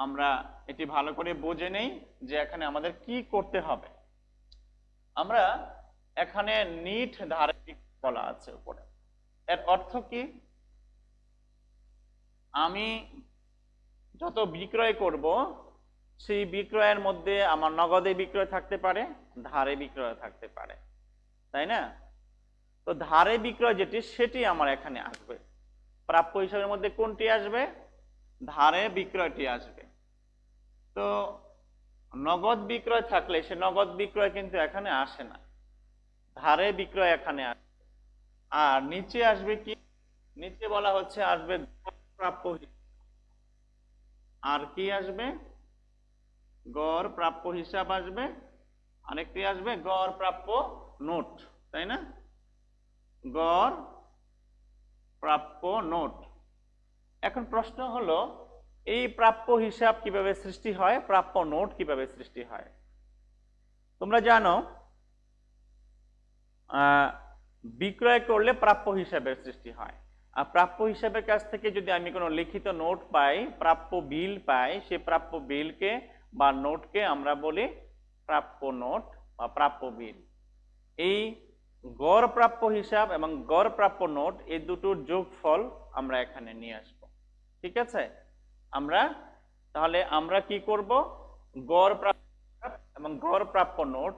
আমরা এটি ভালো করে বুঝে নেই যে এখানে আমাদের কি করতে হবে। আমরা এখানে নিট ধারে বলা আছে উপরে, এর অর্থ কি? আমি যত বিক্রয় করব, সেই বিক্রয়ের মধ্যে আমার নগদে বিক্রয় থাকতে পারে, ধারে বিক্রয় থাকতে পারে, তাই না? তো ধারে বিক্রয় যেটি, সেটি আমার এখানে আসবে। প্রাপ্য হিসাবের মধ্যে কোনটি আসবে? ধারে বিক্রয়টি আসবে। তো নগদ বিক্রয় থাকলে সে নগদ বিক্রয় কিন্তু এখানে আসে না, ধারে বিক্রয় এখানে আসবে। আর নিচে আসবে কি নিচে বলা হচ্ছে আসবে গড় প্রাপ্য আর কি আসবে, গড় প্রাপ্য হিসাব আসবে, আরেকটি আসবে গড় প্রাপ্য নোট, তাই না? গড় প্রাপ্য নোট। এখন প্রশ্ন হলো এই প্রাপ্য হিসাব কিভাবে সৃষ্টি হয়, প্রাপ্য নোট কিভাবে সৃষ্টি হয়? তোমরা জানো বিক্রয় করলে প্রাপ্য হিসাবের সৃষ্টি হয়, আর প্রাপ্য হিসাবের কাছ থেকে যদি আমি কোনো লিখিত নোট পাই, প্রাপ্য বিল পাই, সে প্রাপ্য বিলকে বা নোটকে আমরা বলি প্রাপ্য নোট বা প্রাপ্য বিল। এই গড় প্রাপ্য হিসাব এবং গড় প্রাপ্য নোট এই দুটোর যোগফল আমরা এখানে নিয়ে আসব, ঠিক আছে? তাহলে আমরা কি করব, গড় প্রাপ্য এবং গড় প্রাপ্য নোট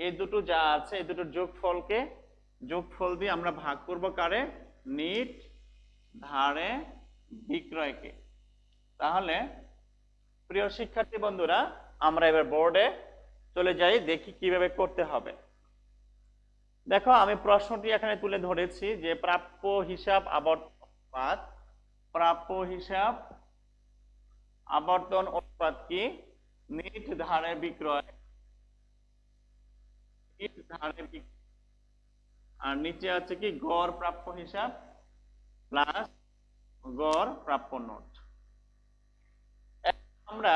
এই দুটো যা আছে এই দুটোর যোগফল দিয়ে আমরা ভাগ করব কারে, নিট ধারে বিক্রয়কে। তাহলে প্রিয় শিক্ষার্থী বন্ধুরা, আমরা এবার বোর্ডে চলে যাই, দেখি কিভাবে করতে হবে। দেখো আমি প্রশ্নটি এখানে তুলে ধরেছি যে প্রাপ্য হিসাব আবর্তন অনুপাত, প্রাপ্য হিসাব আবর্তন অনুপাত কি, নিট ধারে বিক্রয়, নিট ধারে বিক্রয়, আর নিচে আছে কি গড় প্রাপ্য হিসাব প্লাস গড় প্রাপ্য নোট। আমরা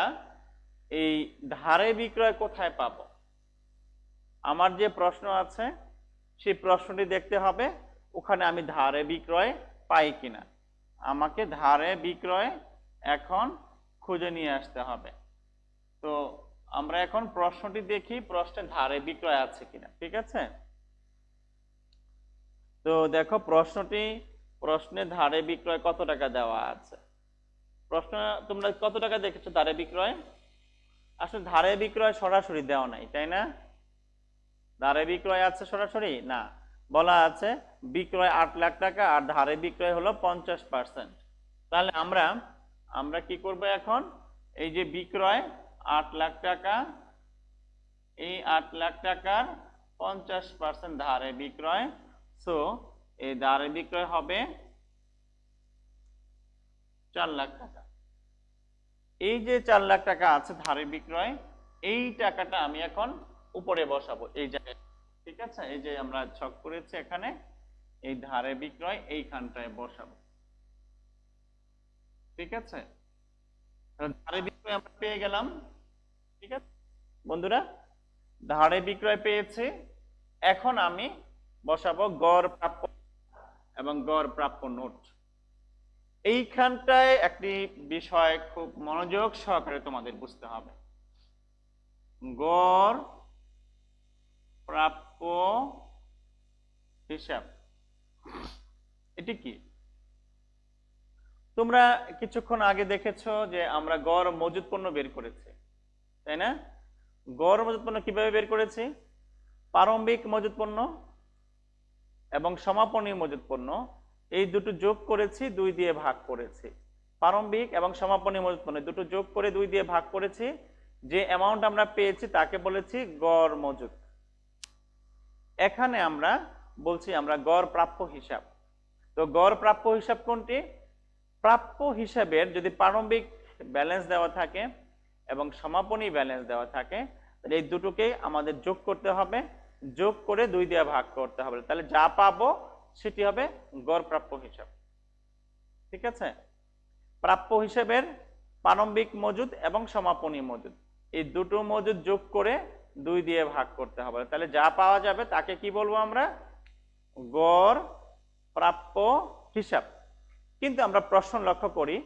এই ধারে বিক্রয় কোথায় পাবো? আমার যে প্রশ্ন আছে সেই প্রশ্নটি দেখতে হবে ওখানে আমি ধারে বিক্রয় পাই কিনা। আমাকে ধারে বিক্রয় এখন খুঁজে নিয়ে আসতে হবে। তো আমরা এখন প্রশ্নটি দেখি, প্রশ্নে ধারে বিক্রয় আছে কিনা, ঠিক আছে? তো দেখো প্রশ্নে ধারে বিক্রয় কত টাকা দেওয়া আছে। প্রশ্ন তোমরা কত টাকা দেখেছো ধারে বিক্রয়? আসলে ধারে বিক্রয় সরাসরি দেওয়া নাই, তাই না? ধারে বিক্রয় আছে সরাসরি না, বলা আছে বিক্রয় 8 লাখ টাকা আর ধারে বিক্রয় হলো 50%। তাহলে আমরা কি করব এখন, এই যে বিক্রয় 8 লাখ টাকা, এই 8 লাখ টাকার 50% ধারে বিক্রয়, সো এই ধারে বিক্রয় হবে 4 লাখ টাকা। এই যে 4 লাখ টাকা আছে ধারে বিক্রয়, এই টাকাটা আমি এখন উপরে বসাবো এই জায়গায়, ঠিক আছে? এই যে আমরা ছক করেছি এখানে, এই ধারে বিক্রয় এইখানটায় বসাবো, ঠিক আছে? ধারে বিক্রয় আমরা পেয়ে গেলাম, ঠিক আছে বন্ধুরা? ধারে বিক্রয় পেয়েছি, এখন আমি বসাবো গড় প্রাপ্য এবং গড় প্রাপ্য নোট। এইখানটায় একটি বিষয় খুব মনোযোগ সহকারে তোমাদের বুঝতে হবে, গড় প্রাপ্য হিসাব এটি কি? তোমরা কিছুক্ষণ আগে দেখেছো যে আমরা গড় মজুদ পণ্য বের করেছি, তাই না? গড় মজুদ পণ্য কিভাবে বের করেছি? প্রারম্ভিক মজুদ পণ্য এবং সমাপনী মজুদ পণ্য এই দুটো যোগ করেছি, 2 দিয়ে ভাগ করেছি। প্রারম্ভিক এবং সমাপনী মজুদ পণ্য দুটো যোগ করে 2 দিয়ে ভাগ করেছি, যে অ্যামাউন্ট আমরা পেয়েছি তাকে বলেছি গড় মজুদ। এখানে আমরা বলছি আমরা গড় প্রাপ্য হিসাব। তো গড় প্রাপ্য হিসাব কোনটি? প্রাপ্য হিসাবের যদি প্রারম্ভিক ব্যালেন্স দেওয়া থাকে এবং সমাপনী ব্যালেন্স দেওয়া থাকে, তাহলে এই দুটোকেই আমাদের যোগ করতে হবে, যোগ করে 2 দিয়ে ভাগ করতে হবে, তাহলে যা পাবো সেটি হবে গড় প্রাপ্য হিসাব, ঠিক আছে? প্রাপ্য হিসাবের প্রারম্ভিক মজুদ এবং সমাপনী মজুদ এই দুটো মজুদ যোগ করে 2 দিয়ে ভাগ করতে হবে, তাহলে যা পাওয়া যাবে তাকে কি বলবো আমরা? গড় প্রাপ্য হিসাব। কিন্তু আমরা প্রশ্ন লক্ষ্য করি,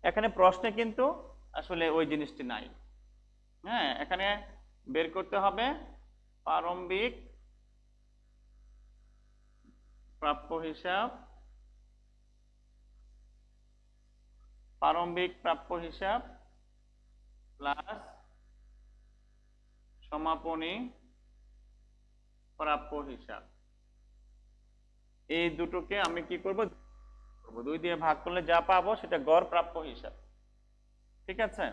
এখানে প্রশ্নে কিন্তু আসলে ওই জিনিসটি নাই। হ্যাঁ, এখানে বের করতে হবে প্রারম্ভিক প্রাপ্য হিসাব, প্রারম্ভিক প্রাপ্য হিসাব প্লাস সমাপনী প্রাপ্য হিসাব। এই দুটোকে আমি কি করব? 2 দিয়ে ভাগ করলে যা পাবো সেটা গড় প্রাপ্য হিসাব, ঠিক আছে?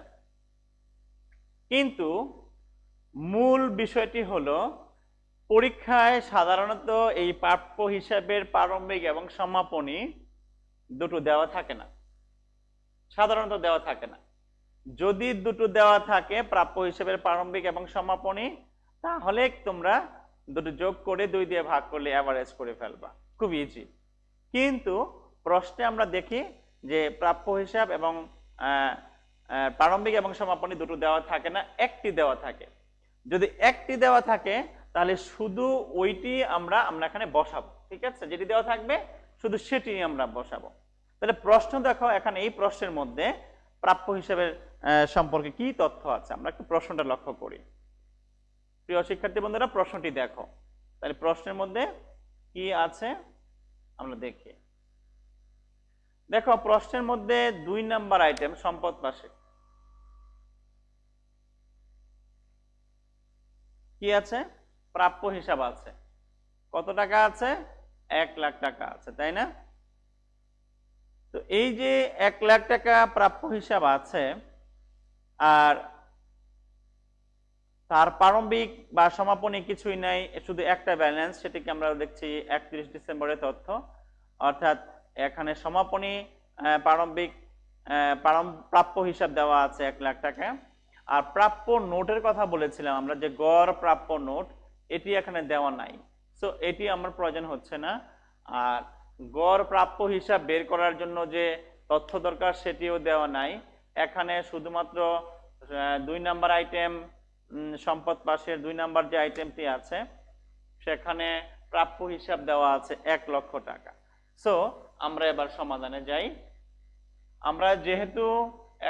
কিন্তু মূল বিষয়টি হলো পরীক্ষায় সাধারণত এই প্রাপ্য হিসাবের প্রারম্ভিক এবং সমাপনী দুটো দেওয়া থাকে না, সাধারণত দেওয়া থাকে না। যদি দুটো দেওয়া থাকে প্রাপ্য হিসেবের প্রারম্ভিক এবং সমাপনী, তাহলে তোমরা দুটো যোগ করে 2 দিয়ে ভাগ করলে অ্যাভারেজ করে ফেলবা, খুব ইজি। কিন্তু প্রশ্নে আমরা দেখি যে প্রাপ্য হিসাব এবং প্রারম্ভিক এবং সমাপনী দুটো দেওয়া থাকে না, একটি দেওয়া থাকে। যদি একটি দেওয়া থাকে তাহলে শুধু ওইটি আমরা এখানে বসাবো, ঠিক আছে? যেটি দেওয়া থাকবে শুধু সেটি আমরা বসাবো। তাহলে প্রশ্ন দেখো, এখানে এই প্রশ্নের মধ্যে প্রাপ্য হিসেবের সম্পর্কে কি তথ্য আছে, আমরা একটু প্রশ্নটা লক্ষ্য করি। প্রিয় শিক্ষার্থী বন্ধুরা, প্রশ্নটি দেখো। তাহলে প্রশ্নের মধ্যে কি আছে আমরা দেখি। দেখো প্রশ্নের মধ্যে 2 নাম্বার আইটেম সম্পদ পাশে কি আছে? প্রাপ্য হিসাব আছে। কত টাকা আছে? 1 লাখ টাকা আছে, তাই না? তো এই যে 1 লাখ টাকা প্রাপ্য হিসাব আছে, আর তার প্রারম্ভিক বা সমাপনী কিছুই নাই, শুধু একটা ব্যালেন্স, সেটিকে আমরা দেখছি 31 ডিসেম্বরের তথ্য। অর্থাৎ এখানে সমাপনী প্রারম্ভিক প্রাপ্য হিসাব দেওয়া আছে 1 লাখ টাকা। আর প্রাপ্য নোটের কথা বলেছিলাম আমরা, যে গড় প্রাপ্য নোট, এটি এখানে দেওয়া নাই, সো এটি আমার প্রয়োজন হচ্ছে না। আর গড় প্রাপ্য হিসাব বের করার জন্য যে তথ্য দরকার সেটিও দেওয়া নাই। এখানে শুধুমাত্র 2 নাম্বার আইটেম, সম্পদ পাশের 2 নাম্বার যে আইটেমটি আছে সেখানে প্রাপ্য হিসাব দেওয়া আছে 1 লক্ষ টাকা। সো আমরা এবার সমাধানে যাই। আমরা যেহেতু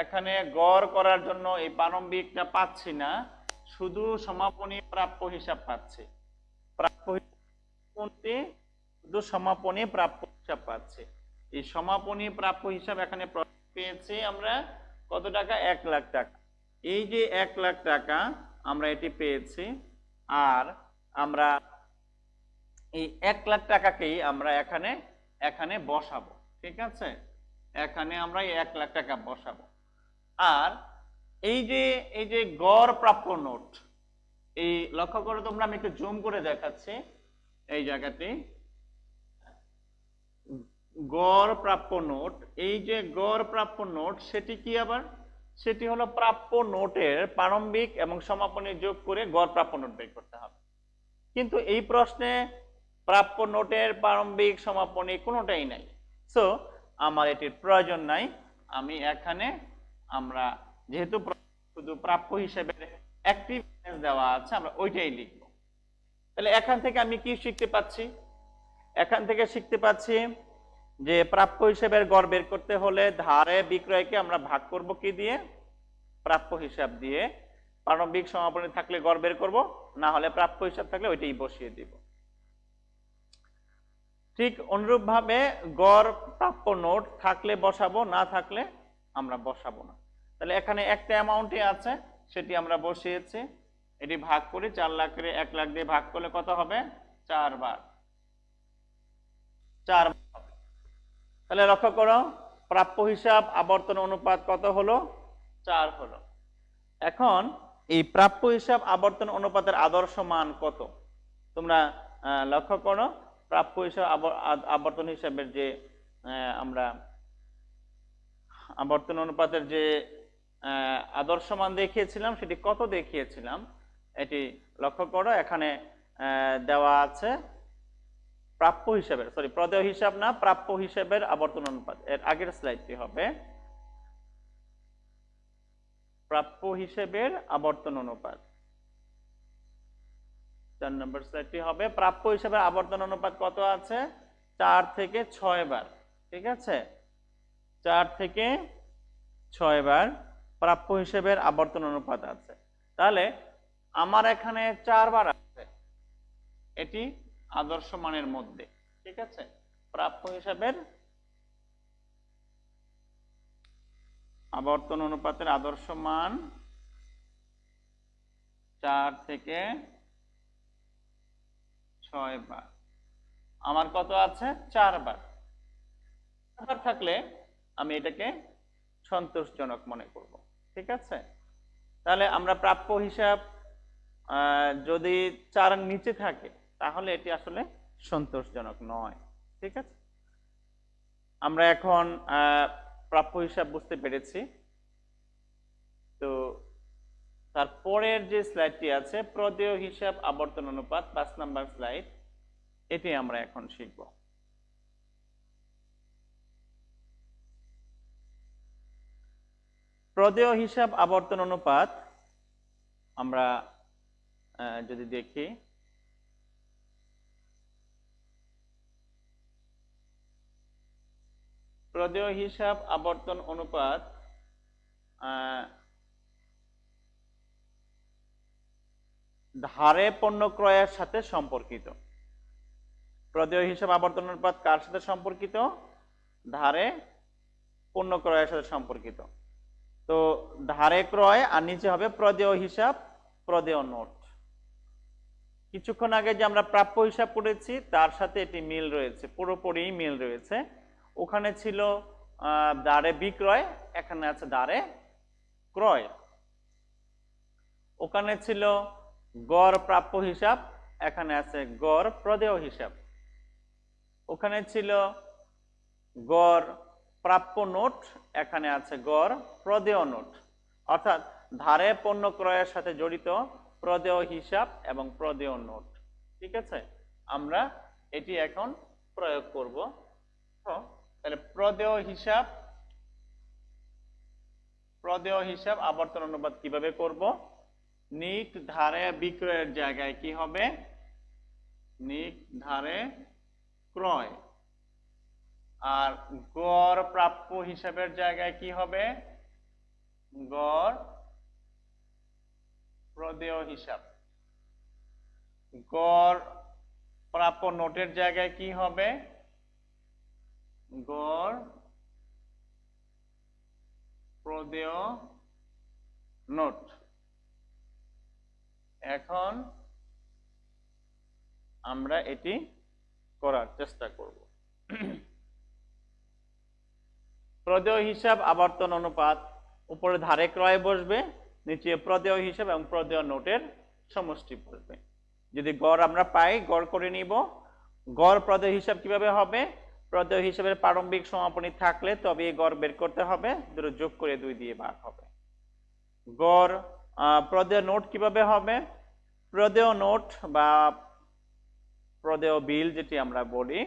এখানে গড় করার জন্য এই প্রারম্ভিকটা পাচ্ছি না, শুধু সমাপনী প্রাপ্য হিসাব পাচ্ছি। প্রাপ্য কোনটি? শুধু সমাপনী প্রাপ্য হিসাব পাচ্ছি। এই সমাপনী প্রাপ্য হিসাব এখানে পেয়েছি আমরা কত টাকা? 1 লাখ টাকা। এই যে 1 লাখ টাকা আমরা এটি পেয়েছি, আর আমরা এই 1 লাখ টাকাকেই আমরা এখানে বসাবো, ঠিক আছে? এখানে আমরা এই 1 লাখ টাকা বসাবো। আর এই যে গড় প্রাপ্য নোট, এই লক্ষ্য করো তোমরা, আমি একটু জুম করে দেখাচ্ছি এই জায়গাটি। গড় প্রাপ্য নোট, এই যে গড় প্রাপ্য নোট, সেটি কি আবার? সেটি হলো প্রাপ্য নোটের প্রারম্ভিক এবং সমাপনী যোগ করে গড় প্রাপ্য নোট বের করতে হবে। কিন্তু এই প্রশ্নে প্রাপ্য নোটের প্রারম্ভিক সমাপনী কোনোটাই নাই, সো আমার এটির প্রয়োজন নাই। আমি এখানে আমরা যেহেতু শুধু প্রাপ্য হিসেবে একটি ব্যালেন্স দেওয়া আছে, আমরা ওইটাই লিখব। তাহলে এখান থেকে আমি কি শিখতে পাচ্ছি? এখান থেকে শিখতে পাচ্ছি যে প্রাপ্য হিসেবের গড় বের করতে হলে ধারে বিক্রয়কে আমরা ভাগ করব কি দিয়ে? প্রাপ্য হিসাব দিয়ে। প্রারম্ভিক সমাপনী থাকলে গড় বের করব, না হলে প্রাপ্য হিসাব থাকলে ওইটাই বসিয়ে দিব। ঠিক অনুরূপ ভাবে গড় প্রাপ্য নোট থাকলে বসাবো, না থাকলে আমরা বসাবো না। তাহলে এখানে একটা অ্যামাউন্টে আছে, সেটি আমরা বসিয়েছি। এটি ভাগ করে 4 লাখের 1 লাখ দিয়ে ভাগ করলে কত হবে? 4 বার। তাহলে লক্ষ্য করো, প্রাপ্য হিসাব আবর্তন অনুপাত কত হলো? 4 হলো। এখন এই প্রাপ্য হিসাব আবর্তন অনুপাতের আদর্শ মান কত? তোমরা লক্ষ্য করো, প্রাপ্য হিসাব আবর্তন হিসাবের যে আমরা আবর্তন অনুপাতের যে আদর্শ মান দেখিয়েছিলাম, সেটি কত দেখিয়েছিলাম এটি লক্ষ্য করো। এখানে দেওয়া আছে প্রাপ্য হিসাবের, সরি প্রদেয় হিসাব না, প্রাপ্য হিসাবের আবর্তন অনুপাত। এর আগের স্লাইডটি হবে প্রাপ্য হিসাবের আবর্তন অনুপাত। 4 নম্বর স্লাইডটি হবে প্রাপ্য হিসাবের আবর্তন অনুপাত কত আছে? 4 থেকে 6 বার, ঠিক আছে? 4 থেকে 6 বার প্রাপ্য হিসাবের আবর্তন অনুপাত আছে। তাহলে আমার এখানে 4 বার আছে, এটি আদর্শ মানের মধ্যে, ঠিক আছে? প্রাপ্য হিসাবের আবর্তন অনুপাতের আদর্শ মান 4 থেকে 6 বার। আমার কত আছে? 4 বার। 4 বার থাকলে আমি এটাকে সন্তোষজনক মনে করব, ঠিক আছে? তাহলে আমরা প্রাপ্য হিসাব যদি 4 এর নিচে থাকে তাহলে এটি আসলে সন্তোষজনক নয়, ঠিক আছে? আমরা এখন প্রাপ্য হিসাব বুঝতে পেরেছি। তো তারপরের যে স্লাইডটি আছে প্রদেয় হিসাব আবর্তন অনুপাত 5 নাম্বার স্লাইড, এটি আমরা এখন শিখব। প্রদেয় হিসাব আবর্তন অনুপাত আমরা যদি দেখি, প্রদেয় হিসাব আবর্তন অনুপাত ধারে পণ্য ক্রয়ের সাথে সম্পর্কিত। প্রদেয় হিসাব আবর্তন অনুপাত কার সাথে সম্পর্কিত? ধারে পণ্য ক্রয়ের সাথে সম্পর্কিত। তো ধারে ক্রয় আর নিচে হবে প্রদেয় হিসাব, প্রদেয় নোট। কিছুক্ষণ আগে যে আমরা প্রাপ্য হিসাব করেছি তার সাথে এটি মিল রয়েছে, পুরোপুরি মিল রয়েছে। ওখানে ছিল ধারে বিক্রয়, এখানে আছে ধারে ক্রয়। ওখানে ছিল গড় প্রাপ্য হিসাব, এখানে আছে গড় প্রদেয় হিসাব। ওখানে ছিল গড় প্রাপ্য নোট, এখানে আছে গড় প্রদেয় নোট। অর্থাৎ ধারে পণ্য ক্রয়ের সাথে জড়িত প্রদেয় হিসাব এবং প্রদেয় নোট। ঠিক আছে, আমরা এটি এখন প্রয়োগ করব। তাহলে প্রদেয় হিসাব আবর্তন অনুপাত কিভাবে করব? নিট ধারে বিক্রয়ের জায়গায় কি হবে? নিট ধারে ক্রয়। আর গড় প্রাপ্য হিসাবের জায়গায় কি হবে? গড় প্রদেয় হিসাব। গড় প্রাপ্য নোটের জায়গায় কি হবে? গড় প্রদেয় নোট। এখন আমরা এটি করার চেষ্টা করব। প্রদেয় হিসাব আবর্তন অনুপাত উপরে ধারে ক্রয় বসবে, নিচে প্রদেয় হিসাব এবং প্রদেয় নোটের সমষ্টি বসবে। যদি গড় আমরা পাই, গড় করে নিব। গড় প্রদেয় হিসাব কিভাবে হবে? প্রদেয় হিসাবের প্রারম্ভিক সমাপনী থাকলে তবে এই গড় বের করতে হবে, দুটো যোগ করে 2 দিয়ে ভাগ হবে। গড় প্রদেয় নোট কিভাবে হবে? প্রদেয় নোট বা প্রদেয় বিল যেটি আমরা বলি,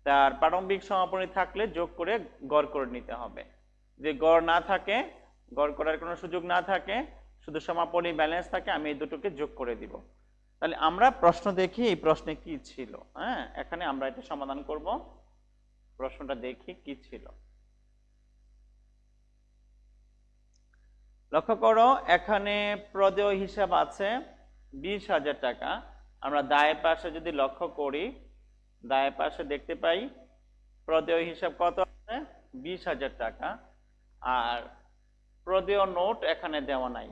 তার প্রারম্ভিক সমাপনী থাকলে যোগ করে গড় করে নিতে হবে। যদি গড় না থাকে, গড় করার কোনো সুযোগ না থাকে, শুধু সমাপনী ব্যালেন্স থাকে, আমি এই দুটোকে যোগ করে দিব। তাহলে আমরা প্রশ্ন দেখি এই প্রশ্নে কি ছিল। হ্যাঁ, এখানে আমরা এটা সমাধান করব। প্রশ্নটা দেখি কি ছিল। লক্ষ্য করো, এখানে প্রদেয় হিসাব আছে 20,000 টাকা। আমরা দায়ের পাশে যদি লক্ষ্য করি, দায়ের পাশে দেখতে পাই প্রদেয় হিসাব কত আছে? 20,000 টাকা। আর প্রদেয় নোট এখানে দেওয়া নাই।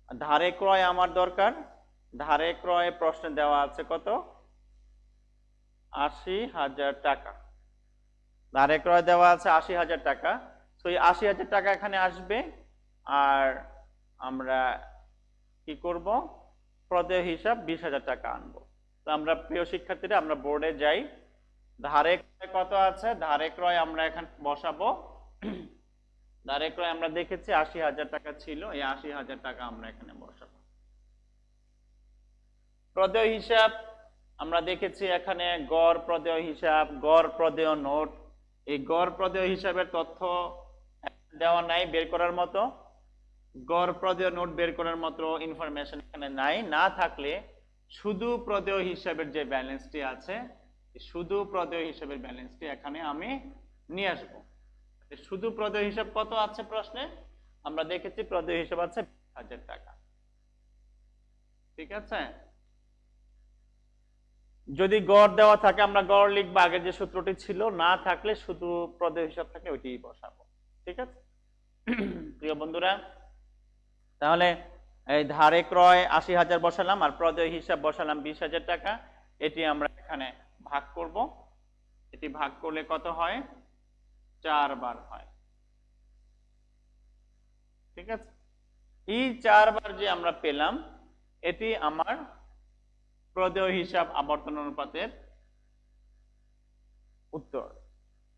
ধারে ক্রয় আমার দরকার। ধারে ক্রয় প্রশ্নে দেওয়া আছে কত? 80,000 টাকা। ধারে ক্রয় দেওয়া আছে 80,000 টাকা। তো এই 80,000 টাকা এখানে আসবে। আর আমরা কি করব? প্রদেয় হিসাব 20,000 টাকা আনবো। তো আমরা প্রিয় শিক্ষার্থীরা, আমরা বোর্ডে যাই। ধারে ক্রয় কত আছে? ধারে ক্রয় আমরা এখানে বসাবো। ধারে ক্রয় আমরা দেখেছি 80,000 টাকা ছিল, এই 80,000 টাকা আমরা এখানে বসাবো। প্রদেয় হিসাব আমরা দেখেছি এখানে গড় প্রদেয় হিসাব, গড় প্রদেয় নোট। এই গড় প্রদেয় হিসাবের তথ্য দেওয়া নাই বের করার মতো। গড় প্রদেয় নোট বের করার মতো ইনফরমেশন এখানে নাই। না থাকলে শুধু প্রদেয় হিসাবের যে ব্যালেন্সটি আছে, শুধু প্রদেয় হিসাবের ব্যালেন্সটি এখানে আমি নিয়ে আসবো। শুধু প্রদেয় হিসাব কত আছে প্রশ্নে? আমরা দেখেছি প্রদেয় হিসাব আছে 20,000 টাকা। ঠিক আছে, যদি গড় দেওয়া থাকে আমরা গড় লিখবো, আগের যে সূত্রটি ছিল। না থাকলে শুধু প্রদেয় হিসাব থাকে, ওইটাই বসাবো। ঠিক আছে প্রিয় বন্ধুরা, তাহলে এই ধারে ক্রয় 80,000 বসালাম আর প্রদেয় হিসাব বসালাম 20,000 টাকা। এটি আমরা এখানে ভাগ করব। এটি ভাগ করলে কত হয়? 4 বার হয়। ঠিক আছে, এই 4 বার যে আমরা পেলাম, এটি আমার প্রদেয় হিসাব আবর্তন অনুপাতের উত্তর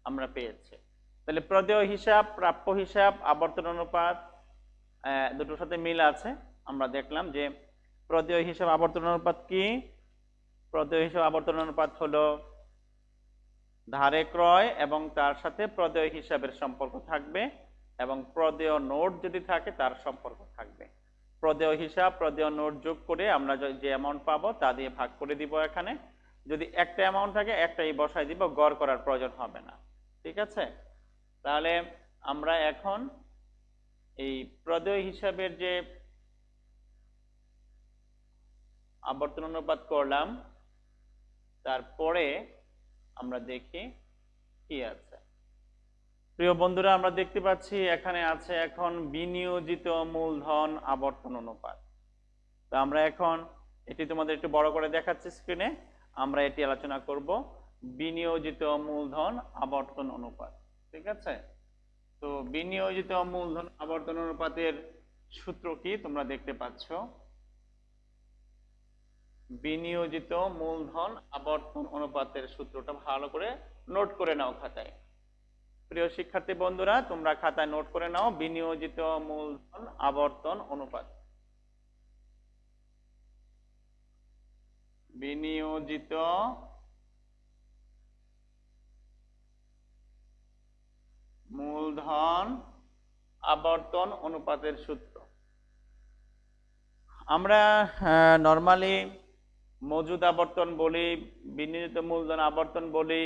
আমরা পেয়েছি। তাহলে প্রদেয় হিসাব, প্রাপ্য হিসাব, আবর্তন অনুপাত দুটোর সাথে মিল আছে। আমরা দেখলাম যে প্রদেয় হিসাব আবর্তন অনুপাত কি? প্রদেয় হিসাব আবর্তন অনুপাত হলো ধারে ক্রয় এবং তার সাথে প্রদেয় হিসাবের সম্পর্ক থাকবে, এবং প্রদেয় নোট যদি থাকে তার সম্পর্ক থাকবে। প্রদেয় হিসাব প্রদেয় নোট যোগ করে আমরা যে অ্যামাউন্ট পাবো তা দিয়ে ভাগ করে দিব। এখানে যদি একটা অ্যামাউন্ট থাকে একটাই বসাই দিব, গড় করার প্রয়োজন হবে না। ঠিক আছে? তাহলে আমরা এখন এই প্রদেয় হিসাবের যে আবর্তন অনুপাত করলাম, তারপরে আমরা দেখি কি আছে। প্রিয় বন্ধুরা, আমরা দেখতে পাচ্ছি এখানে আছে এখন বিনিয়োজিত মূলধন আবর্তন অনুপাত। তো আমরা এখন এটি তোমাদের একটু বড় করে দেখাচ্ছি স্ক্রিনে। আমরা এটি আলোচনা করব, বিনিয়োজিত মূলধন আবর্তন অনুপাত। ঠিক আছে? তো বিনিয়োজিত মূলধন আবর্তন অনুপাতের সূত্র কি তোমরা দেখতে পাচ্ছ। বিনিয়োজিত মূলধন আবর্তন অনুপাতের সূত্রটা ভালো করে নোট করে নাও খাতায়। প্রিয় শিক্ষার্থী বন্ধুরা, তোমরা খাতায় নোট করে নাও বিনিয়োজিত মূলধন আবর্তন অনুপাত। বিনিয়োজিত মূলধন আবর্তন অনুপাতের সূত্র। আমরা নরমালি মজুদ আবর্তন বলি, বিনিয়োজিত মূলধন আবর্তন বলি,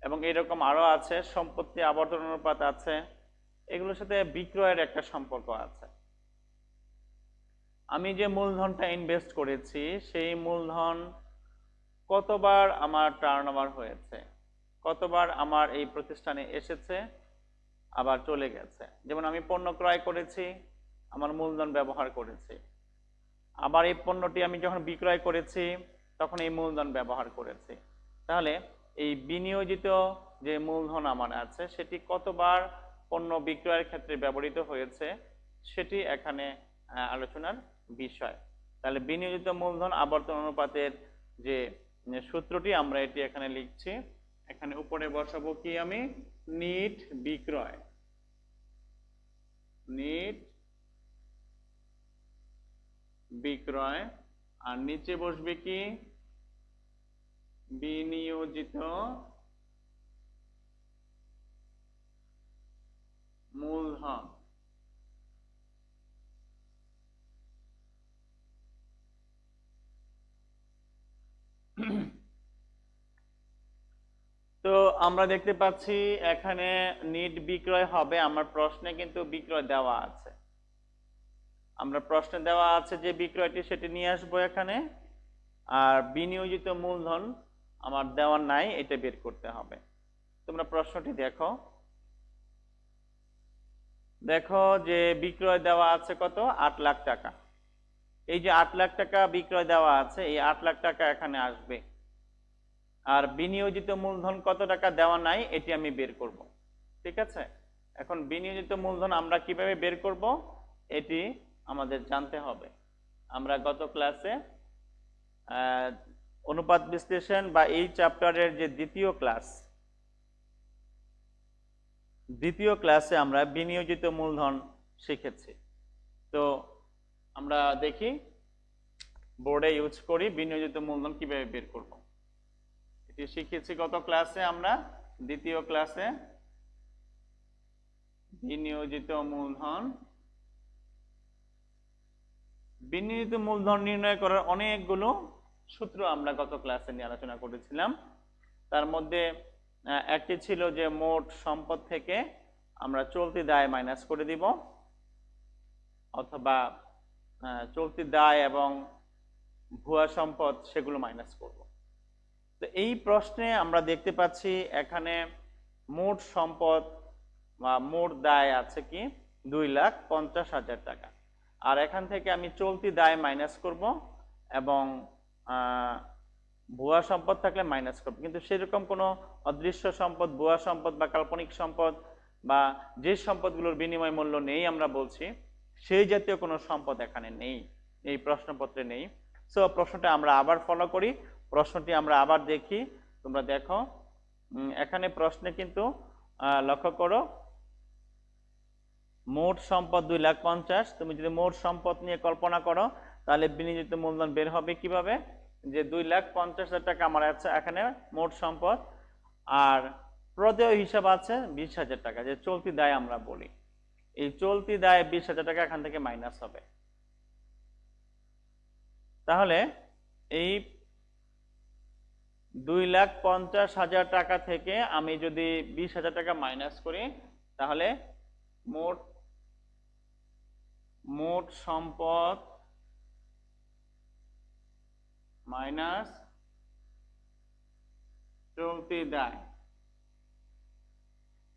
এবং এরকম আরো আছে, সম্পত্তি আবর্তন অনুপাত আছে। এগুলোর সাথে বিক্রয়ের একটা সম্পর্ক আছে। আমি যে মূলধনটা ইনভেস্ট করেছি সেই মূলধন কতবার আমার টার্নওভার হয়েছে, কতবার আমার এই প্রতিষ্ঠানে এসেছে আবার চলে গেছে। যেমন আমি পণ্য ক্রয় করেছি, আমার মূলধন ব্যবহার করেছি, আবার এই পণ্যটি আমি যখন বিক্রয় করেছি তখন এই মূলধন ব্যবহার করেছি। তাহলে এই বিনিয়োজিত যে মূলধন আমার আছে সেটি কতবার পণ্য বিক্রয়ের ক্ষেত্রে ব্যবহৃত হয়েছে সেটি এখানে আলোচনার বিষয়। তাহলে বিনিয়োজিত মূলধন আবর্তন অনুপাতের যে সূত্রটি আমরা এটি এখানে লিখছি। এখানে উপরে বসাবো কি আমি, নিট বিক্রয়, নিট বিক্রয়, আর নিচে বসবে কি, বিনিয়োজিত মূলধন। তো আমরা দেখতে পাচ্ছি এখানে নিট বিক্রয় হবে। আমার প্রশ্নে কিন্তু বিক্রয় দেওয়া আছে, আমরা প্রশ্নে দেওয়া আছে যে বিক্রয়টি সেটি নিয়ে আসবো এখানে, আর বিনিয়োজিত মূলধন আমার দেওয়া নাই, এটা বের করতে হবে। তোমরা প্রশ্নটি দেখো, দেখো যে বিক্রয় দেওয়া আছে কত, 8 লাখ টাকা। এই যে 8 লাখ টাকা বিক্রয় দেওয়া আছে, এই 8 লাখ টাকা এখানে আসবে। আর বিনিয়োজিত মূলধন কত টাকা দেওয়া নাই এটি আমি বের করব। ঠিক আছে? এখন বিনিয়োজিত মূলধন আমরা কিভাবে বের করব এটি আমাদের জানতে হবে। আমরা গত ক্লাসে অনুপাত বিশ্লেষণ বা এই চ্যাপ্টারের যে দ্বিতীয় ক্লাসে আমরা বিনিয়োজিত মূলধন শিখেছি। তো আমরা দেখি বোর্ডে ইউজ করি বিনিয়োজিত মূলধন কিভাবে বের করব। এটি শিখেছি গত ক্লাসে আমরা, দ্বিতীয় ক্লাসে বিনিয়োজিত মূলধন। বিনিয়োজিত মূলধন নির্ণয় করার অনেকগুলো সূত্র আমরা গত ক্লাসে নিয়ে আলোচনা করেছিলাম। তার মধ্যে একটি ছিল যে মোট সম্পদ থেকে আমরা চলতি দায় মাইনাস করে দিব, অথবা চলতি দায় এবং ভুয়া সম্পদ সেগুলো মাইনাস করব। তো এই প্রশ্নে আমরা দেখতে পাচ্ছি এখানে মোট সম্পদ বা মোট দায় আছে কি 2,50,000 টাকা, আর এখান থেকে আমি চলতি দায় মাইনাস করব এবং ভুয়া সম্পদ থাকলে মাইনাস করব। কিন্তু সেরকম কোনো অদৃশ্য সম্পদ, ভুয়া সম্পদ বা কাল্পনিক সম্পদ বা যে সম্পদগুলোর বিনিময় মূল্য নেই আমরা বলছি, সেই জাতীয় কোনো সম্পদ এখানে নেই, এই প্রশ্নপত্রে নেই। সো প্রশ্নটা আমরা আবার ফলো করি, প্রশ্নটি আমরা আবার দেখি। তোমরা দেখো এখানে প্রশ্নে কিন্তু লক্ষ্য করো মোট সম্পদ 2,50,000। তুমি যদি মোট সম্পদ নিয়ে কল্পনা করো তাহলে বিনিয়োজিত মূলধন বের হবে কিভাবে, যে 2,50,000 টাকা আমার আছে এখানে মোট সম্পদ, আর প্রদেয় হিসাব আছে 20,000 টাকা, যে চলতি দায় আমরা বলি। এই চলতি দায় 20,000 টাকা এখান থেকে মাইনাস হবে। তাহলে এই 2,50,000 টাকা থেকে আমি যদি 20,000 টাকা মাইনাস করি তাহলে মোট সম্পদ মাইনাস চলতি দায়।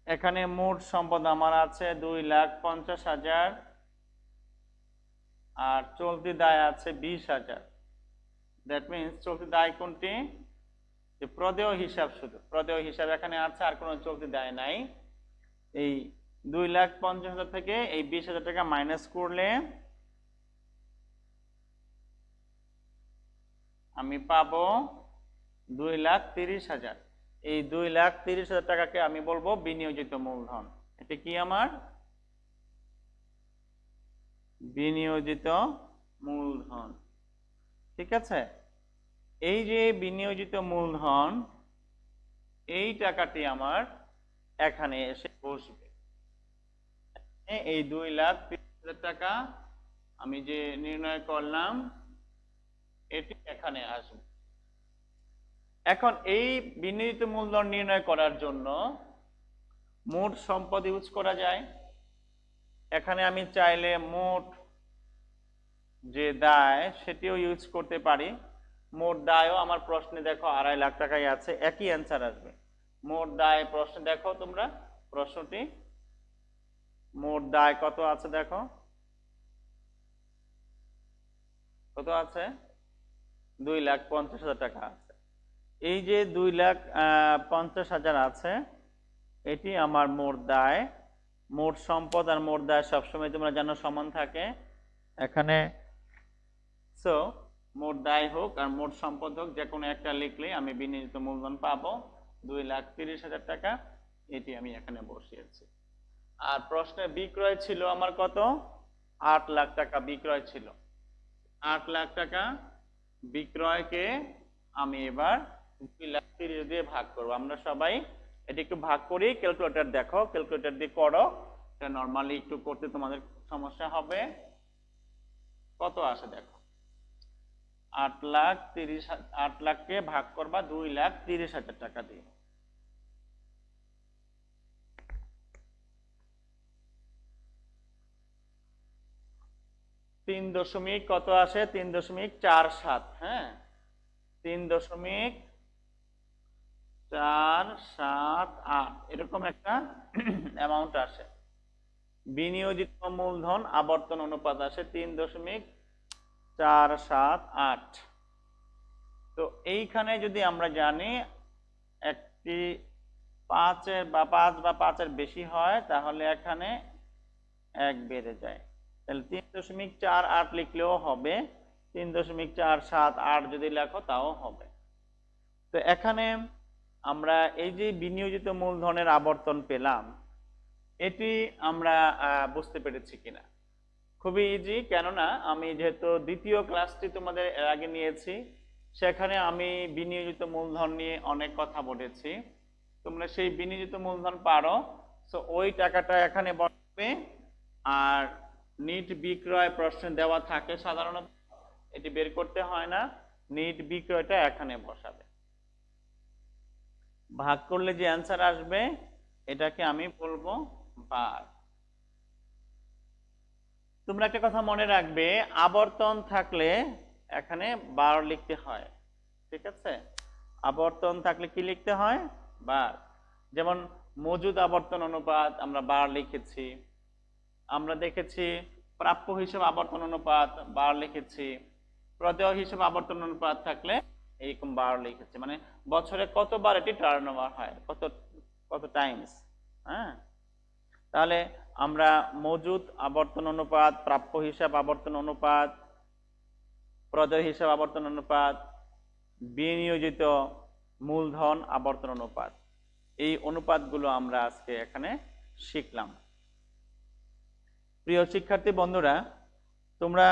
এখানে মোট সম্পদ আমার আছে 2,50,000 আর চলতি দায় আছে 20,000। দ্যাট মিনস চলতি দায় কোনটি, যে প্রদেয় হিসাব, শুধু প্রদেয় হিসাব এখানে আছে, আর কোনো চলতি দায় নাই। এই 2,50,000 থেকে এই 20,000 টাকা মাইনাস করলে আমি পাবো 2,30,000। এই 2,30,000 টাকাকে আমি বলবো বিনিয়োজিত মূলধন। এটা কি আমার বিনিয়োজিত মূলধন, ঠিক আছে। এই যে বিনিয়োজিত মূলধন, এই টাকাটি আমার এখানে এসে বসবে। এই 2,30,000 টাকা আমি যে নির্ণয় করলাম এটি এখানে আসবে। এখন এই বিনিয়োজিত মূলধন নির্ণয় করার জন্য মোট সম্পদ ইউজ করা যায়। এখানে আমি চাইলে মোট যে দায় সেটিও ইউজ করতে পারি। মোট দায়ও আমার প্রশ্নে দেখো 2.5 লাখ টাকাই আছে, একই অ্যান্সার আসবে। মোট দায় প্রশ্নে দেখো তোমরা প্রশ্নটি, মোট দায় কত আছে দেখো, কত আছে, 2,50,000 টাকা আছে। এই যে 2,50,000 আছে এটি আমার মোট দায়। মোট সম্পদ আর মোট দায় সবসময় তোমরা জানো সমান থাকে এখানে। সো মোট দায় হোক আর মোট সম্পদ হোক, যে কোনো একটা লিখলে আমি বিনিয়োজিত মূলধন পাবো 2,30,000 টাকা। এটি আমি এখানে বসিয়েছি। আর প্রশ্নে বিক্রয় ছিল আমার কত, 8 লাখ টাকা বিক্রয় ছিল। 8 লাখ টাকা বিক্রয়কে আমি এবার 2,30,000 দিয়ে ভাগ করবো। আমরা সবাই এটি একটু ভাগ করি, ক্যালকুলেটর দেখো, ক্যালকুলেটর দিয়ে করো, এটা নরমালি একটু করতে তোমাদের সমস্যা হবে। কত আসে দেখো, 8 লাখকে ভাগ করবা 2,30,000 টাকা দিয়ে। 3 দশমিক কত আসে, 3.47। হ্যাঁ, 3.478 এরকম একটা অ্যামাউন্ট আসে। বিনিয়োজিত মূলধন আবর্তন অনুপাত আসে 3.478। তো এইখানে যদি আমরা জানি একটি 5 বা 5 বেশি হয় তাহলে এখানে 1 বেড়ে যায়। তাহলে 3.48 লিখলেও হবে, 3.478 যদি লেখো তাও হবে। তো এখানে আমরা এই যে বিনিয়োজিত মূলধনের আবর্তন পেলাম, এটি আমরা বুঝতে পেরেছি কিনা। খুবই ইজি, কেননা আমি যেহেতু দ্বিতীয় ক্লাসটি তোমাদের এর আগে নিয়েছি, সেখানে আমি বিনিয়োজিত মূলধন নিয়ে অনেক কথা বলেছি। তোমরা সেই বিনিয়োজিত মূলধন পারো। সো ওই টাকাটা এখানে বসবে, আর নিট বিক্রয় প্রশ্নে দেওয়া থাকে সাধারণত, এটি বের করতে হয় না। নিট বিক্রয়টা এখানে বসাবে, ভাগ করলে যে অ্যান্সার আসবে এটাকে আমি বলবো বার। তোমরা একটা কথা মনে রাখবে, আবর্তন থাকলে এখানে বার লিখতে হয়, ঠিক আছে। আবর্তন থাকলে কি লিখতে হয়, বার। যেমন মজুদ আবর্তন অনুপাত আমরা বার লিখেছি, আমরা দেখেছি প্রাপ্য হিসাব আবর্তন অনুপাত বার লিখেছি, প্রদেয় হিসাব আবর্তন অনুপাত থাকলে এইরকম বার লিখেছি। মানে বছরে কতবার এটি টার্নওভার হয়, কত টাইমস। হ্যাঁ, তাহলে আমরা মজুদ আবর্তন অনুপাত, প্রাপ্য হিসাব আবর্তন অনুপাত, প্রদেয় হিসাব আবর্তন অনুপাত, বিনিয়োজিত মূলধন আবর্তন অনুপাত, এই অনুপাতগুলো আমরা আজকে এখানে শিখলাম। প্রিয় শিক্ষার্থী বন্ধুরা, তোমরা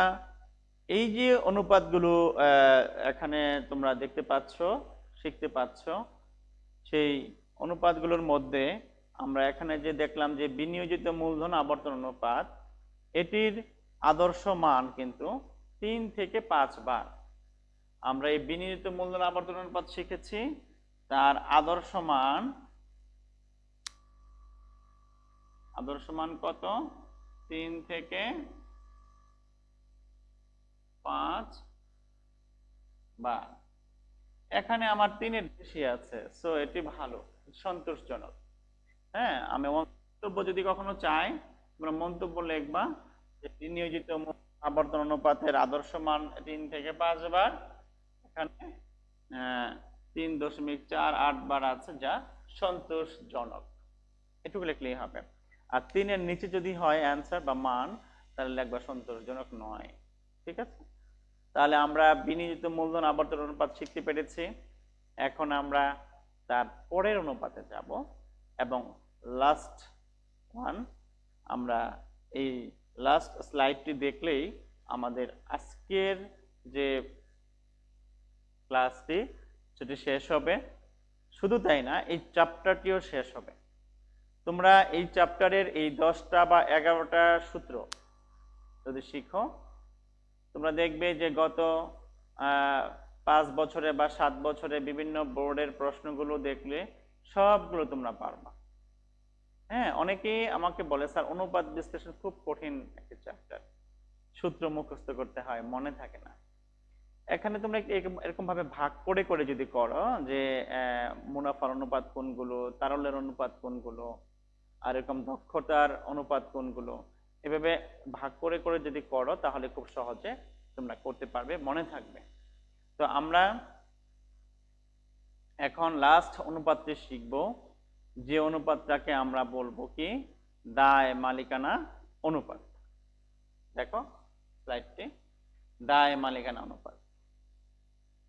এই যে অনুপাতগুলো এখানে তোমরা দেখতে পাচ্ছ, শিখতে পাচ্ছ, সেই অনুপাতগুলোর মধ্যে আমরা এখানে যে দেখলাম যে বিনিয়োজিত মূলধন আবর্তন অনুপাত, এটির আদর্শ মান কিন্তু 3 থেকে 5 বার। আমরা এই বিনিয়োজিত মূলধন আবর্তন অনুপাত শিখেছি, তার আদর্শ মান কত? 3 থেকে 5 বার। এখানে আমার 3-এর বেশি আছে, সো এটি ভালো, সন্তোষজনক। হ্যাঁ, আমি মন্তব্য যদি কখনো চাই, তোমরা মন্তব্য লিখবা যে বিনিয়োজিত আবর্তন অনুপাতের আদর্শ মান 3 থেকে 5 বার, এখানে 3.48 বার আছে, যা সন্তোষজনক। এটুকু লিখলেই হবে। আর 3-এর নিচে যদি হয় অ্যান্সার বা মান, তাহলে লিখবা সন্তোষজনক নয়। ঠিক আছে? তাহলে আমরা বিনিয়োজিত মূলধন আবর্তন অনুপাত শিখতে পেরেছি। এখন আমরা তার পরের অনুপাতে যাব এবং লাস্ট ওয়ান, আমরা এই লাস্ট স্লাইডটি দেখলেই আমাদের আজকের যে ক্লাসটি সেটি শেষ হবে। শুধু তাই না, এই চ্যাপ্টারটিও শেষ হবে। তোমরা এই চ্যাপ্টারের এই 10টা বা 11টা সূত্র যদি শিখো, তোমরা দেখবে যে গত 5 বছরে বা 7 বছরে বিভিন্ন বোর্ডের প্রশ্নগুলো দেখলে সবগুলো তোমরা পারবা। হ্যাঁ, অনেকেই আমাকে বলে স্যার অনুপাত বিশ্লেষণ খুব কঠিন একটা চ্যাপ্টার, সূত্র মুখস্থ করতে হয়, মনে থাকে না। এখানে তোমরা এরকম ভাবে ভাগ করে করে যদি করো যে মুনাফার অনুপাত কোনগুলো, তারল্যের অনুপাত কোনগুলো, আর এরকম দক্ষতার অনুপাত কোনগুলো, এভাবে ভাগ করে করে যদি করো তাহলে খুব সহজে তোমরা করতে পারবে, মনে থাকবে। তো আমরা এখন লাস্ট অনুপাতটি শিখব, যে অনুপাতটাকে আমরা বলবো কি দায় মালিকানা অনুপাত। দেখো স্লাইডটি, দায় মালিকানা অনুপাত।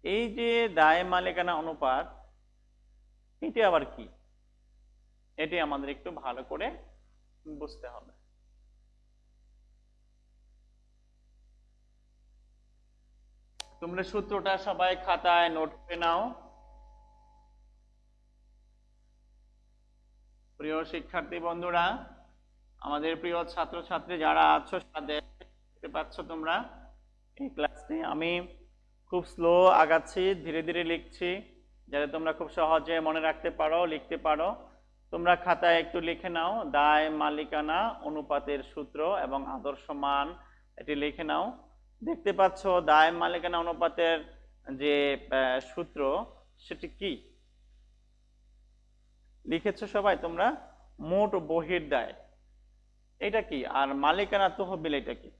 এই যে দায় মালিকানা অনুপাত, এটি আবার কি, এটি আমাদের একটু ভালো করে বুঝতে হবে। তোমরা সূত্রটা সবাই খাতায় নোট করে নাও। প্রিয় শিক্ষার্থী বন্ধুরা, আমাদের প্রিয় ছাত্রছাত্রী যারা আছো, তাদের দেখতে পাচ্ছ তোমরা এই ক্লাসটি আমি খুব স্লো আগাচ্ছি, ধীরে ধীরে লিখছি, যাতে তোমরা খুব সহজে মনে রাখতে পারো, লিখতে পারো। তোমরা খাতায় একটু লিখে নাও দায় মালিকানা অনুপাতের সূত্র এবং আদর্শ মান, এটি লিখে নাও। দেখতে পাচ্ছ দায় মালিকানা অনুপাতের যে সূত্র সেটি কি লিখেছো সবাই তোমরা? মোট বহির্দায়, এটা কি? আর মালিকানা তহবিল, এটা কি?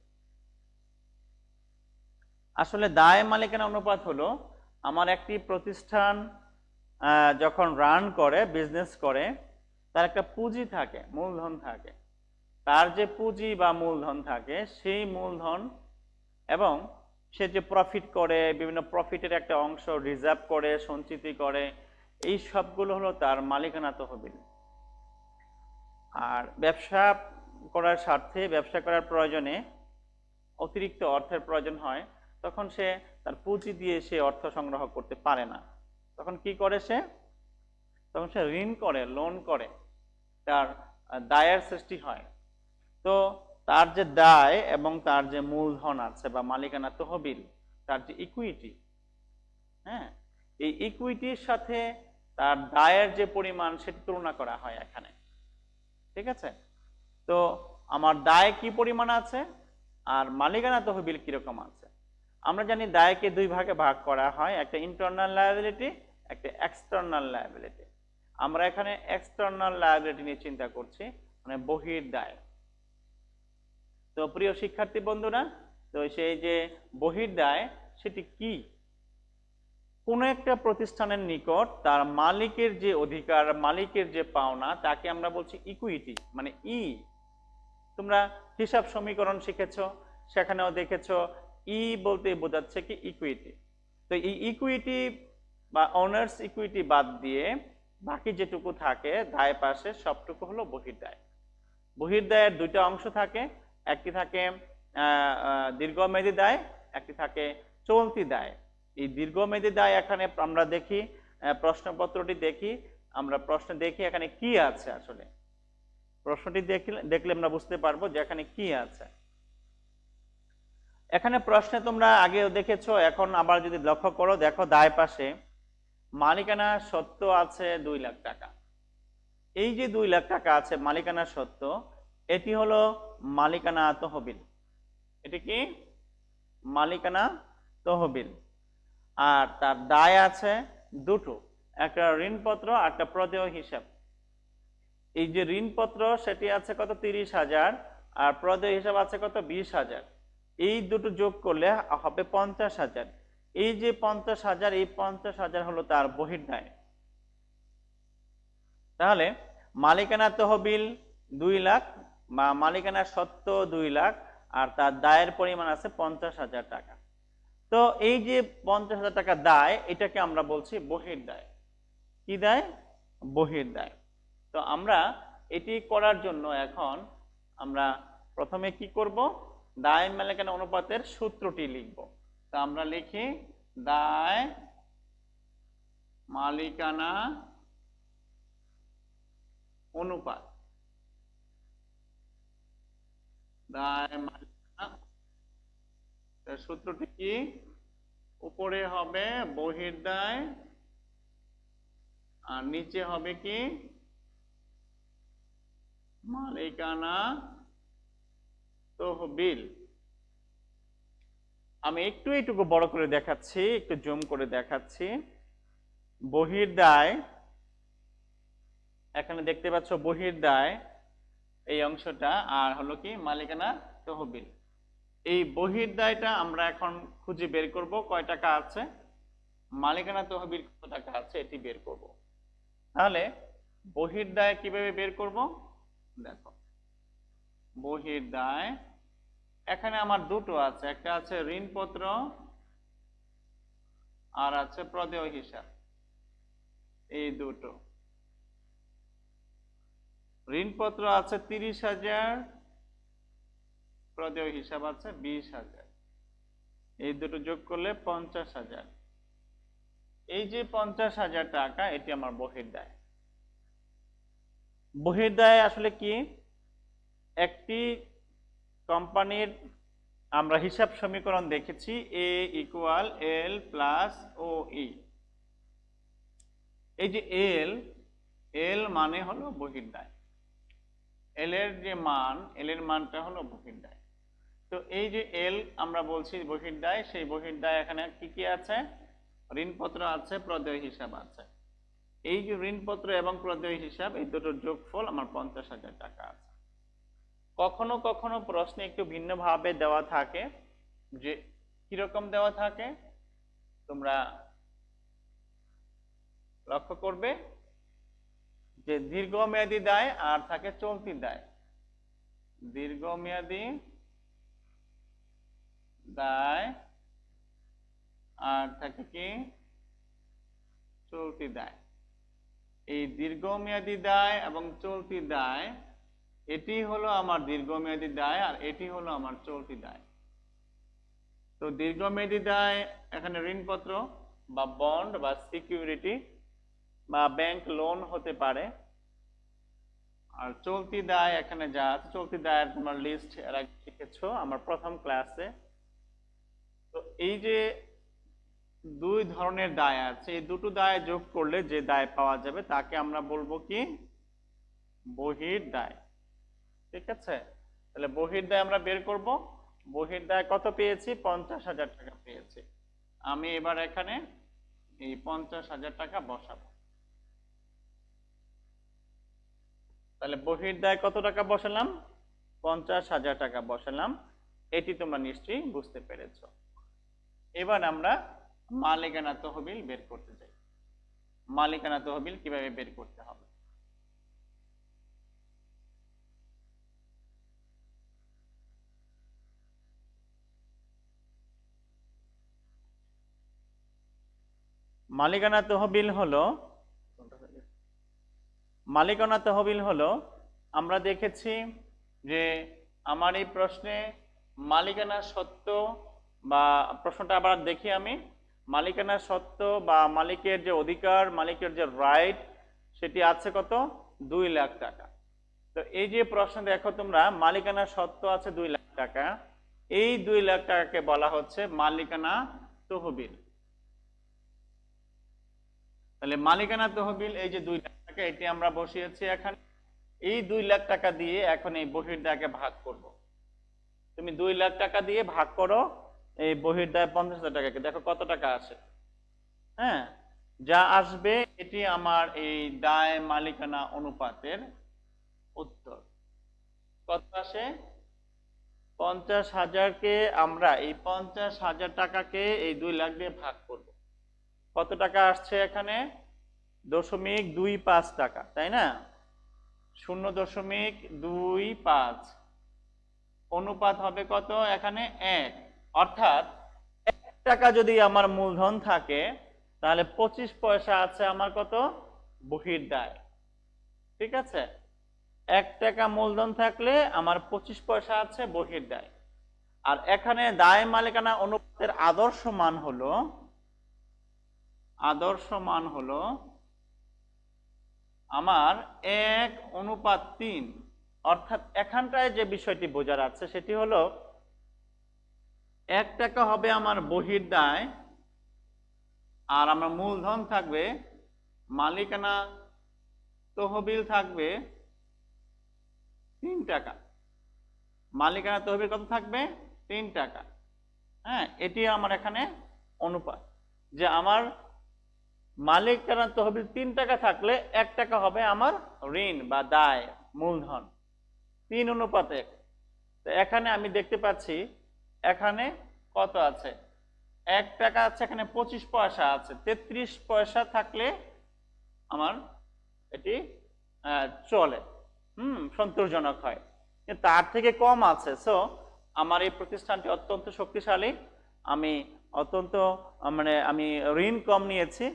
আসলে দায় মালিকানা অনুপাত হলো আমার একটি প্রতিষ্ঠান যখন রান করে, বিজনেস করে, তার একটা পুঁজি থাকে, মূলধন থাকে। তার যে পুঁজি বা মূলধন থাকে, সেই মূলধন এবং সে যে প্রফিট করে, বিভিন্ন প্রফিটের একটা অংশ রিজার্ভ করে, সঞ্চিতি করে, এই সবগুলো হলো তার মালিকানা তহবিল। আর ব্যবসা করার স্বার্থে, ব্যবসা করার প্রয়োজনে অতিরিক্ত অর্থের প্রয়োজন হয়, তখন সে তার পুঁজি দিয়ে সে অর্থ সংগ্রহ করতে পারে না। তখন কি করে সে? তখন সে ঋণ করে, লোন করে, তার দায়ের সৃষ্টি হয়। তো তার যে দায় এবং তার যে মূলধন আছে বা মালিকানা তহবিল, তার যে ইকুইটি, হ্যাঁ, এই ইকুইটির সাথে তার দায়ের যে পরিমাণ সেটি তুলনা করা হয় এখানে। ঠিক আছে? তো আমার দায় কি পরিমাণ আছে আর মালিকানা তহবিল কিরকম আছে। আমরা জানি দায়কে দুই ভাগে ভাগ করা হয়, একটা ইন্টারনাল লায়াবিলিটি, একটা এক্সটার্নাল লায়াবিলিটি। আমরা এখানে এক্সটার্নাল লায়াবিলিটি নিয়ে চিন্তা করছি, মানে বহির দায়। তো প্রিয় শিক্ষার্থী বন্ধুরা, তো সেই যে বহির দায় সেটি কি? কোন একটা প্রতিষ্ঠানের নিকট তার মালিকের যে অধিকার, মালিকের যে পাওনা, তাকে আমরা বলছি ইকুইটি, মানে ই। তোমরা হিসাব সমীকরণ শিখেছো, সেখানেও দেখেছো ই বলতে বোঝাচ্ছে কি ইকুইটি। তো এই ইকুইটি বা ওনার্স ইকুইটি বাদ দিয়ে বাকি যেটুকু থাকে দায় পাশে সবটুকু হলো বহির্দায়। বহির্দায়ের দুইটা অংশ থাকে, একটি থাকে দীর্ঘমেয়াদী দায়, একটি থাকে চলতি দায়। এই দীর্ঘমেয়াদী দায় এখানে আমরা দেখি, প্রশ্নপত্রটি দেখি, আমরা প্রশ্ন দেখি এখানে কি আছে। আসলে প্রশ্নটি দেখলে আমরা বুঝতে পারবো যে এখানে কি আছে। এখানে প্রশ্নে তোমরা আগেও দেখেছো, এখন আবার যদি লক্ষ্য করো, দেখো দায় পাশে মালিকানা সত্ত্ব আছে 2 লাখ টাকা। এই যে 2 লাখ টাকা আছে মালিকানা সত্ত্ব, এটি হলো মালিকানা তহবিল। এটি কি? মালিকানা তহবিল। আর তার দায় আছে দুটো, একটা ঋণপত্র আর একটা প্রদেয় হিসাব। এই যে ঋণপত্র সেটি আছে কত? 30,000, আর প্রদেয় হিসাব আছে কত? 20,000। এই দুটো যোগ করলে হবে 50,000। এই যে 50,000, এই 50,000 হলো তার বহির্দায়। তাহলে মালিকানা তহবিল 2 লাখ বা মালিকানা সত্ত্ব 2 লাখ, আর তার দায়ের পরিমাণ আছে 50,000 টাকা। তো এই যে 50,000 টাকা দায়, এটাকে আমরা বলছি বহির্দায়। কি দায়? বহির্দায়। তো আমরা এটি করার জন্য এখন আমরা প্রথমে কি করব? দায় মালিকানা অনুপাতের সূত্রটি লিখব। তো আমরা লিখি দায় মালিকানা অনুপাত। দায় মালিকানা সূত্রটি কি? উপরে হবে বহির্দায় আর নিচে হবে কি? মালিকানা তহবিল। আমি এইটুকু বড় করে দেখাচ্ছি, একটু জুম করে দেখাচ্ছি। বহির্দায়, এখানে দেখতে পাচ্ছ বহির্দায় এই অংশটা, আর হলো কি মালিকানা তহবিল। এই বহির্দায়টা আমরা এখন খুঁজে বের করব কয় টাকা আছে, মালিকানা তহবিল কত টাকা আছে এটি বের করব। তাহলে বহির্দায় কিভাবে বের করব? দেখো, বহির্দায় এখানে আমার দুটো আছে, একটা আছে ঋণপত্র আর আছে প্রদেয় হিসাব। এই দুটো ঋণপত্র আছে 30,000, প্রদেয় হিসাব আছে 20,000। এই দুটো যোগ করলে 50,000। এই যে 50,000 টাকা, এটি আমার বহির্দায়। বহির্দায় আসলে কি? একটি কোম্পানির আমরা হিসাব সমীকরণ দেখেছি, এ ইকুয়াল এল প্লাস ও ই। এই যে এল মানে হলো বহির্দায়, এল এর যে মান, এল এর মানটা হলো বহির্দায়। তো এই যে এল আমরা বলছি বহির্দায়, সেই বহির্দায় এখানে কি কি আছে? ঋণপত্র আছে, প্রদেয় হিসাব আছে। এই যে ঋণপত্র এবং প্রদেয় হিসাব, এই দুটোর যোগফল আমার 50,000 টাকা আছে। কখনো কখনো প্রশ্নে একটু ভিন্নভাবে দেওয়া থাকে, যে কিরকম দেওয়া থাকে তোমরা লক্ষ্য করবে, যে দীর্ঘমেয়াদী দায় আর থাকে চলতি দায়। দীর্ঘমেয়াদী দায় আর থাকে কি? চলতি দায়। এই দীর্ঘমেয়াদী দায় এবং চলতি দায়, এটি হলো আমার দীর্ঘমেয়াদী দায় আর এটি হলো আমার চলতি দায়। তো দীর্ঘমেয়াদী দায় এখানে ঋণপত্র বা বন্ড বা সিকিউরিটি বা ব্যাংক লোন হতে পারে। আর চলতি দায় এখানে যা আছে, চলতি দায়ের তোমরা লিস্ট এর আগে শিখেছো আমার প্রথম ক্লাসে। তো এই যে দুই ধরনের দায় আছে, এই দুটো দায় যোগ করলে যে দায় পাওয়া যাবে তাকে আমরা বলবো কি? বহির্দায়। ঠিক আছে? তাহলে বহির্দায় আমরা বের করব। বহির্দায় কত পেয়েছি? 50,000 টাকা পেয়েছি। আমি এবার এখানে এই 50,000 টাকা বসাবো। তাহলে বহির্দায় কত টাকা বসালাম? 50,000 টাকা বসালাম। এটি তোমরা নিশ্চয়ই বুঝতে পেরেছো। এবার আমরা মালিকানা তহবিল বের করতে চাই। মালিকানা তহবিল কিভাবে বের করতে হবে? মালিকানা তহবিল হলো মালিকানা তহবিল হলো, আমরা দেখেছি যে আমার এই প্রশ্নে মালিকানা সত্ত্ব বা প্রশ্নটা আবার দেখি আমি, মালিকানা সত্ত্ব বা মালিকের যে অধিকার, মালিকের যে রাইট, সেটি আছে কত? 2 লাখ টাকা। তো এই যে প্রশ্ন দেখো তোমরা, মালিকানা সত্ত্ব আছে 2 লাখ টাকা, এই 2 লাখ টাকাকে বলা হচ্ছে মালিকানা তহবিল। তাহলে মালিকানা তহবিল এই যে 2 লাখ টাকা, এটি আমরা বসিয়েছি এখানে। এই 2 লাখ টাকা দিয়ে এখন এই বহির্দায়কে ভাগ করব। তুমি 2 লাখ টাকা দিয়ে ভাগ করো এই বহির্দায় 50,000 টাকাকে, দেখো কত টাকা আসে। হ্যাঁ, যা আসবে এটি আমার এই দায় মালিকানা অনুপাতের উত্তর। কত আসে? 50,000কে আমরা এই 50,000 টাকাকে এই 2 লাখ দিয়ে ভাগ করব। কত টাকা আসছে এখানে? 0.25 টাকা, তাই না? 0.25 অনুপাত হবে কত এখানে? 1। অর্থাৎ 1 টাকা যদি আমার মূলধন থাকে, তাহলে 25 পয়সা আছে আমার কত? বহির্দায়। ঠিক আছে, 1 টাকা মূলধন থাকলে আমার 25 পয়সা আছে বহির্দায়। আর এখানে দায় মালিকানা অনুপাতের আদর্শ মান হলো আমার 1:3। অর্থাৎ এখানটায় যে বিষয়টি বোঝার আছে সেটি হলো 1 টাকা হবে আমার বহির্দায়, আর আমার মূলধন থাকবে, মালিকানা তহবিল থাকবে 3 টাকা। মালিকানা তহবিল কত থাকবে? 3 টাকা। হ্যাঁ, এটি আমার এখানে অনুপাত, যে আমার মালিকানা তহবিল 3 টাকা থাকলে 1 টাকা হবে আমার ঋণ বা দায় মূলধন, 3:1। তো এখানে আমি দেখতে পাচ্ছি এখানে কত আছে? 1 টাকা আছে, এখানে 25 পয়সা আছে, 33 পয়সা থাকলে আমার এটি চলে, সন্তোষজনক হয়। কিন্তু তার থেকে কম আছে, সো আমার এই প্রতিষ্ঠানটি অত্যন্ত শক্তিশালী, আমি অত্যন্ত আমি ঋণ কম নিয়েছি,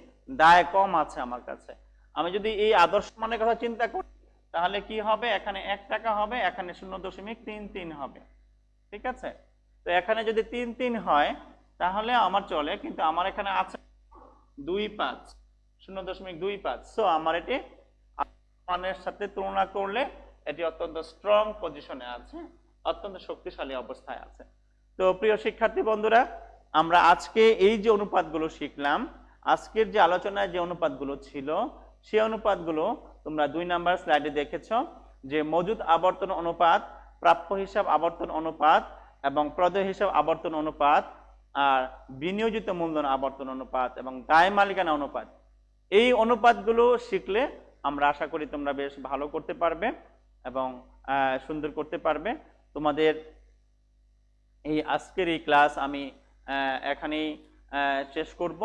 দায় কম আছে আমার কাছে। আমি যদি এই আদর্শ মানের কথা চিন্তা করি, তাহলে কি হবে? এখানে 1 টাকা হবে, এখানে 0.33 হবে। ঠিক আছে, তো এখানে যদি 3 হয় তাহলে আমার চলে, কিন্তু আমার এখানে আছে 25, 0.25। সো আমার এটি মানের সাথে তুলনা করলে এটি অত্যন্ত স্ট্রং পজিশনে আছে, অত্যন্ত শক্তিশালী অবস্থায় আছে। তো প্রিয় শিক্ষার্থী বন্ধুরা, আমরা আজকে এই যে অনুপাতগুলো শিখলাম, আজকের যে আলোচনায় যে অনুপাতগুলো ছিল, সেই অনুপাতগুলো তোমরা 2 নাম্বার স্লাইডে দেখেছো, যে মজুদ আবর্তন অনুপাত, প্রাপ্য হিসাব আবর্তন অনুপাত এবং প্রদেয় হিসাব আবর্তন অনুপাত, আর বিনিয়োজিত মূলধন আবর্তন অনুপাত এবং দায় মালিকানা অনুপাত। এই অনুপাতগুলো শিখলে আমরা আশা করি তোমরা বেশ ভালো করতে পারবে এবং সুন্দর করতে পারবে। তোমাদের এই আজকের এই ক্লাস আমি এখানেই শেষ করব।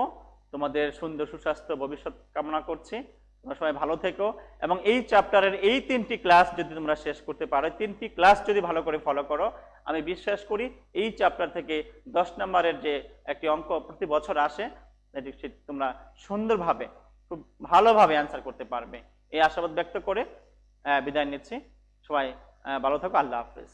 তোমাদের সুন্দর সুস্বাস্থ্য ভবিষ্যৎ কামনা করছি। তোমরা সবাই ভালো থেকো, এবং এই চ্যাপ্টারের এই 3টি ক্লাস যদি তোমরা শেষ করতে পারো, 3টি ক্লাস যদি ভালো করে ফলো করো, আমি বিশ্বাস করি এই চ্যাপ্টার থেকে 10 নম্বরের যে একটি অঙ্ক প্রতি বছর আসে, এটি তোমরা সুন্দরভাবে, খুব ভালোভাবে অ্যান্সার করতে পারবে। এই আশাবাদ ব্যক্ত করে বিদায় নিচ্ছি। সবাই ভালো থাকো। আল্লাহ হাফেজ।